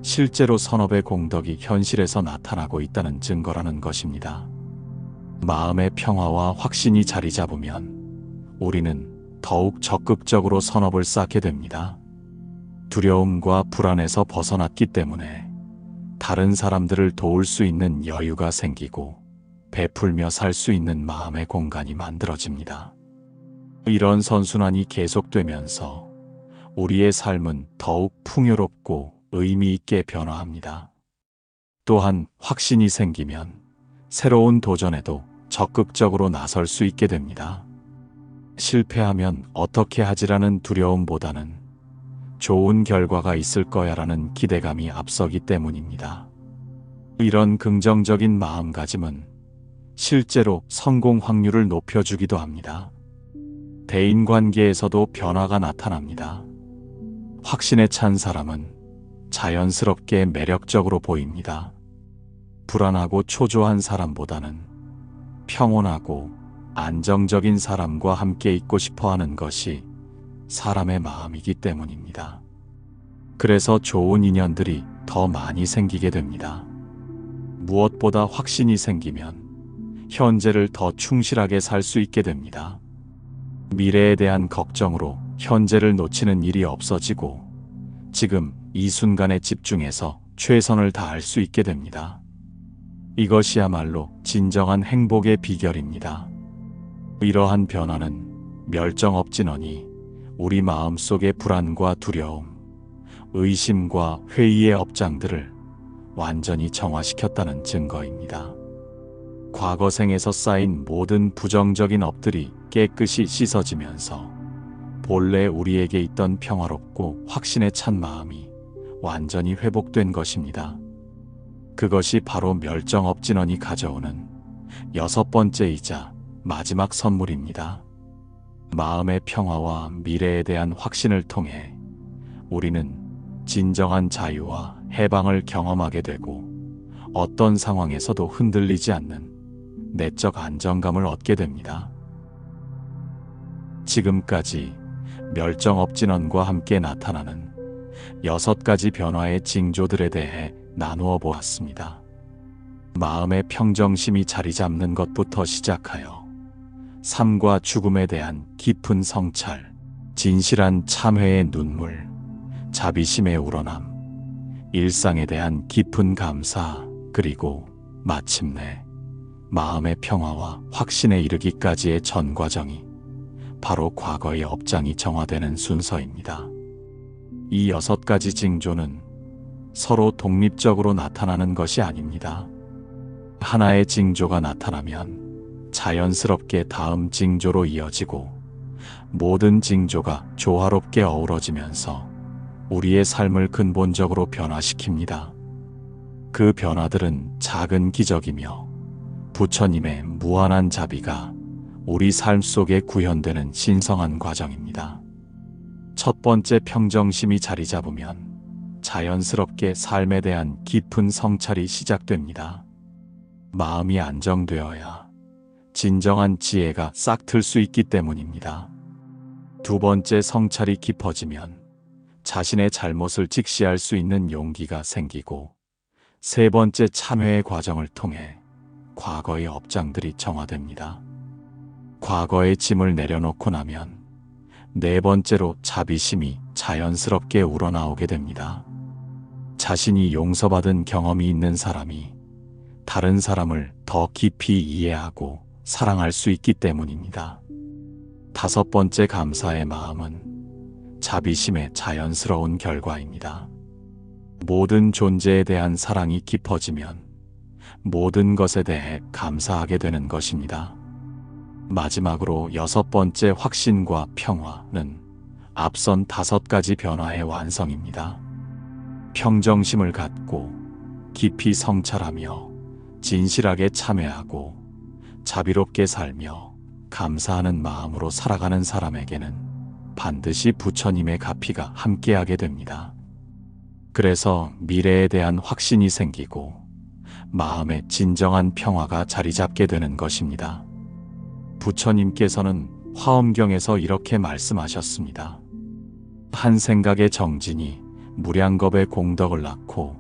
실제로 선업의 공덕이 현실에서 나타나고 있다는 증거라는 것입니다. 마음의 평화와 확신이 자리 잡으면 우리는 더욱 적극적으로 선업을 쌓게 됩니다. 두려움과 불안에서 벗어났기 때문에 다른 사람들을 도울 수 있는 여유가 생기고 베풀며 살 수 있는 마음의 공간이 만들어집니다. 이런 선순환이 계속되면서 우리의 삶은 더욱 풍요롭고 의미 있게 변화합니다. 또한 확신이 생기면 새로운 도전에도 적극적으로 나설 수 있게 됩니다. 실패하면 어떻게 하지라는 두려움보다는 좋은 결과가 있을 거야라는 기대감이 앞서기 때문입니다. 이런 긍정적인 마음가짐은 실제로 성공 확률을 높여주기도 합니다. 대인관계에서도 변화가 나타납니다. 확신에 찬 사람은 자연스럽게 매력적으로 보입니다. 불안하고 초조한 사람보다는 평온하고 안정적인 사람과 함께 있고 싶어 하는 것이 사람의 마음이기 때문입니다. 그래서 좋은 인연들이 더 많이 생기게 됩니다. 무엇보다 확신이 생기면 현재를 더 충실하게 살 수 있게 됩니다. 미래에 대한 걱정으로 현재를 놓치는 일이 없어지고 지금 이 순간에 집중해서 최선을 다할 수 있게 됩니다. 이것이야말로 진정한 행복의 비결입니다. 이러한 변화는 멸정업진원이 우리 마음속의 불안과 두려움, 의심과 회의의 업장들을 완전히 정화시켰다는 증거입니다. 과거 생에서 쌓인 모든 부정적인 업들이 깨끗이 씻어지면서 본래 우리에게 있던 평화롭고 확신에 찬 마음이 완전히 회복된 것입니다. 그것이 바로 멸정업진원이 가져오는 6번째이자 마지막 선물입니다. 마음의 평화와 미래에 대한 확신을 통해 우리는 진정한 자유와 해방을 경험하게 되고 어떤 상황에서도 흔들리지 않는 내적 안정감을 얻게 됩니다. 지금까지 멸정업진원과 함께 나타나는 6가지 변화의 징조들에 대해 나누어 보았습니다. 마음의 평정심이 자리 잡는 것부터 시작하여 삶과 죽음에 대한 깊은 성찰, 진실한 참회의 눈물, 자비심의 우러남, 일상에 대한 깊은 감사, 그리고 마침내 마음의 평화와 확신에 이르기까지의 전 과정이 바로 과거의 업장이 정화되는 순서입니다. 이 6가지 징조는 서로 독립적으로 나타나는 것이 아닙니다. 하나의 징조가 나타나면 자연스럽게 다음 징조로 이어지고 모든 징조가 조화롭게 어우러지면서 우리의 삶을 근본적으로 변화시킵니다. 그 변화들은 작은 기적이며 부처님의 무한한 자비가 우리 삶 속에 구현되는 신성한 과정입니다. 첫 번째 평정심이 자리 잡으면 자연스럽게 삶에 대한 깊은 성찰이 시작됩니다. 마음이 안정되어야 진정한 지혜가 싹틀 수 있기 때문입니다. 두 번째 성찰이 깊어지면 자신의 잘못을 직시할 수 있는 용기가 생기고 세 번째 참회의 과정을 통해 과거의 업장들이 정화됩니다. 과거의 짐을 내려놓고 나면 네 번째로 자비심이 자연스럽게 우러나오게 됩니다. 자신이 용서받은 경험이 있는 사람이 다른 사람을 더 깊이 이해하고 사랑할 수 있기 때문입니다. 다섯 번째 감사의 마음은 자비심의 자연스러운 결과입니다. 모든 존재에 대한 사랑이 깊어지면 모든 것에 대해 감사하게 되는 것입니다. 마지막으로 6번째 확신과 평화는 앞선 5가지 변화의 완성입니다. 평정심을 갖고 깊이 성찰하며 진실하게 참회하고 자비롭게 살며 감사하는 마음으로 살아가는 사람에게는 반드시 부처님의 가피가 함께하게 됩니다. 그래서 미래에 대한 확신이 생기고 마음에 진정한 평화가 자리 잡게 되는 것입니다. 부처님께서는 화엄경에서 이렇게 말씀하셨습니다. 한 생각의 정진이 무량겁의 공덕을 낳고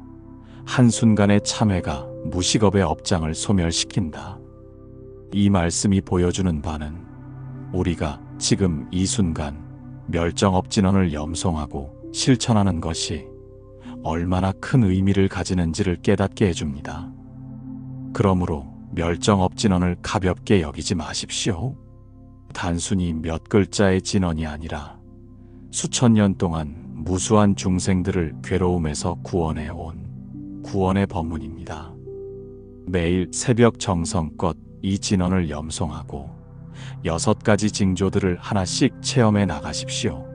한순간의 참회가 무식겁의 업장을 소멸시킨다. 이 말씀이 보여주는 바는 우리가 지금 이 순간 멸정업진원을 염송하고 실천하는 것이 얼마나 큰 의미를 가지는지를 깨닫게 해줍니다. 그러므로 멸정업진원을 가볍게 여기지 마십시오. 단순히 몇 글자의 진언이 아니라 수천 년 동안 무수한 중생들을 괴로움에서 구원해온 구원의 법문입니다. 매일 새벽 정성껏 이 진언을 염송하고 6가지 징조들을 하나씩 체험해 나가십시오.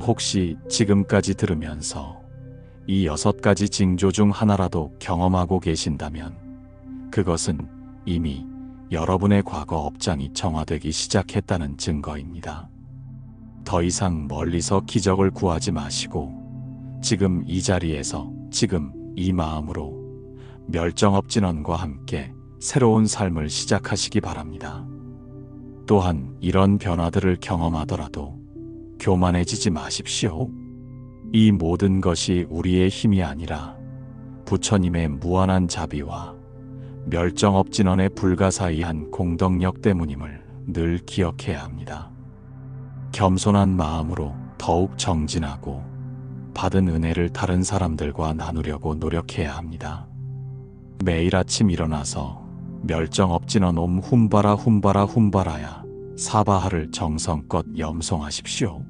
혹시 지금까지 들으면서 이 6가지 징조 중 하나라도 경험하고 계신다면 그것은 이미 여러분의 과거 업장이 정화되기 시작했다는 증거입니다. 더 이상 멀리서 기적을 구하지 마시고 지금 이 자리에서 지금 이 마음으로 멸정업진원과 함께 새로운 삶을 시작하시기 바랍니다. 또한 이런 변화들을 경험하더라도 교만해지지 마십시오. 이 모든 것이 우리의 힘이 아니라 부처님의 무한한 자비와 멸정업진원의 불가사의한 공덕력 때문임을 늘 기억해야 합니다. 겸손한 마음으로 더욱 정진하고 받은 은혜를 다른 사람들과 나누려고 노력해야 합니다. 매일 아침 일어나서 멸정업진원 옴 훔바라 훔바라 훔바라야 사바하를 정성껏 염송하십시오.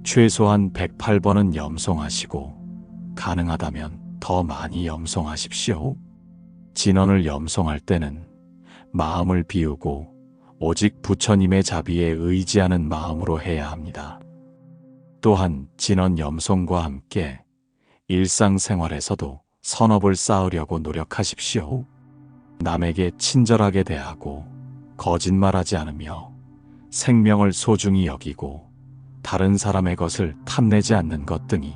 최소한 108번은 염송하시고 가능하다면 더 많이 염송하십시오. 진언을 염송할 때는 마음을 비우고 오직 부처님의 자비에 의지하는 마음으로 해야 합니다. 또한 진언 염송과 함께 일상생활에서도 선업을 쌓으려고 노력하십시오. 남에게 친절하게 대하고 거짓말하지 않으며 생명을 소중히 여기고 다른 사람의 것을 탐내지 않는 것 등이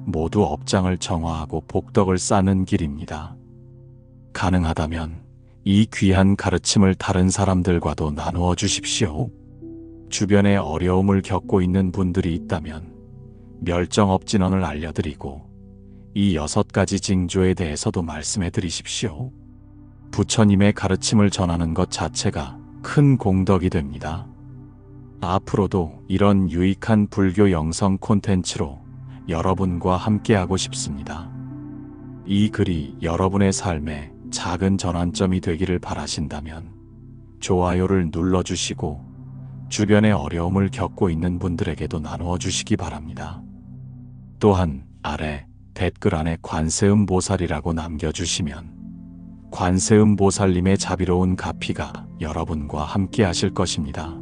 모두 업장을 정화하고 복덕을 쌓는 길입니다. 가능하다면 이 귀한 가르침을 다른 사람들과도 나누어 주십시오. 주변에 어려움을 겪고 있는 분들이 있다면 멸정업진언을 알려드리고 이 6가지 징조에 대해서도 말씀해 드리십시오. 부처님의 가르침을 전하는 것 자체가 큰 공덕이 됩니다. 앞으로도 이런 유익한 불교 영성 콘텐츠로 여러분과 함께하고 싶습니다. 이 글이 여러분의 삶에 작은 전환점이 되기를 바라신다면 좋아요를 눌러주시고 주변에 어려움을 겪고 있는 분들에게도 나누어 주시기 바랍니다. 또한 아래 댓글 안에 관세음보살이라고 남겨주시면 관세음보살님의 자비로운 가피가 여러분과 함께 하실 것입니다.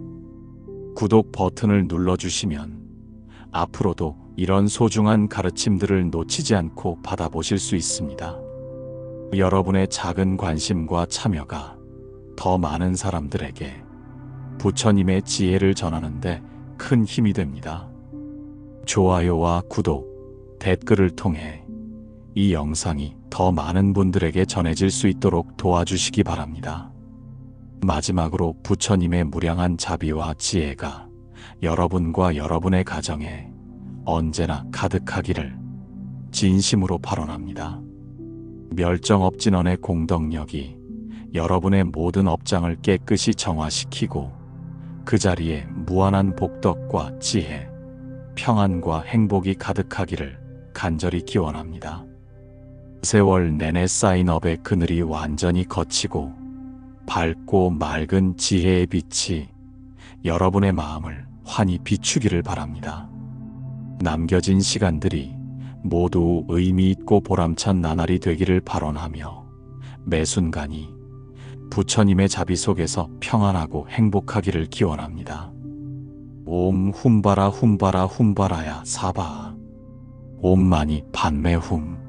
구독 버튼을 눌러주시면 앞으로도 이런 소중한 가르침들을 놓치지 않고 받아보실 수 있습니다. 여러분의 작은 관심과 참여가 더 많은 사람들에게 부처님의 지혜를 전하는데 큰 힘이 됩니다. 좋아요와 구독, 댓글을 통해 이 영상이 더 많은 분들에게 전해질 수 있도록 도와주시기 바랍니다. 마지막으로 부처님의 무량한 자비와 지혜가 여러분과 여러분의 가정에 언제나 가득하기를 진심으로 발언합니다. 멸정업진원의 공덕력이 여러분의 모든 업장을 깨끗이 정화시키고 그 자리에 무한한 복덕과 지혜, 평안과 행복이 가득하기를 간절히 기원합니다. 세월 내내 쌓인 업의 그늘이 완전히 걷히고 밝고 맑은 지혜의 빛이 여러분의 마음을 환히 비추기를 바랍니다. 남겨진 시간들이 모두 의미 있고 보람찬 나날이 되기를 발언하며 매 순간이 부처님의 자비 속에서 평안하고 행복하기를 기원합니다. 옴 훔바라 훔바라 훔바라야 사바 옴 마니 판매 훔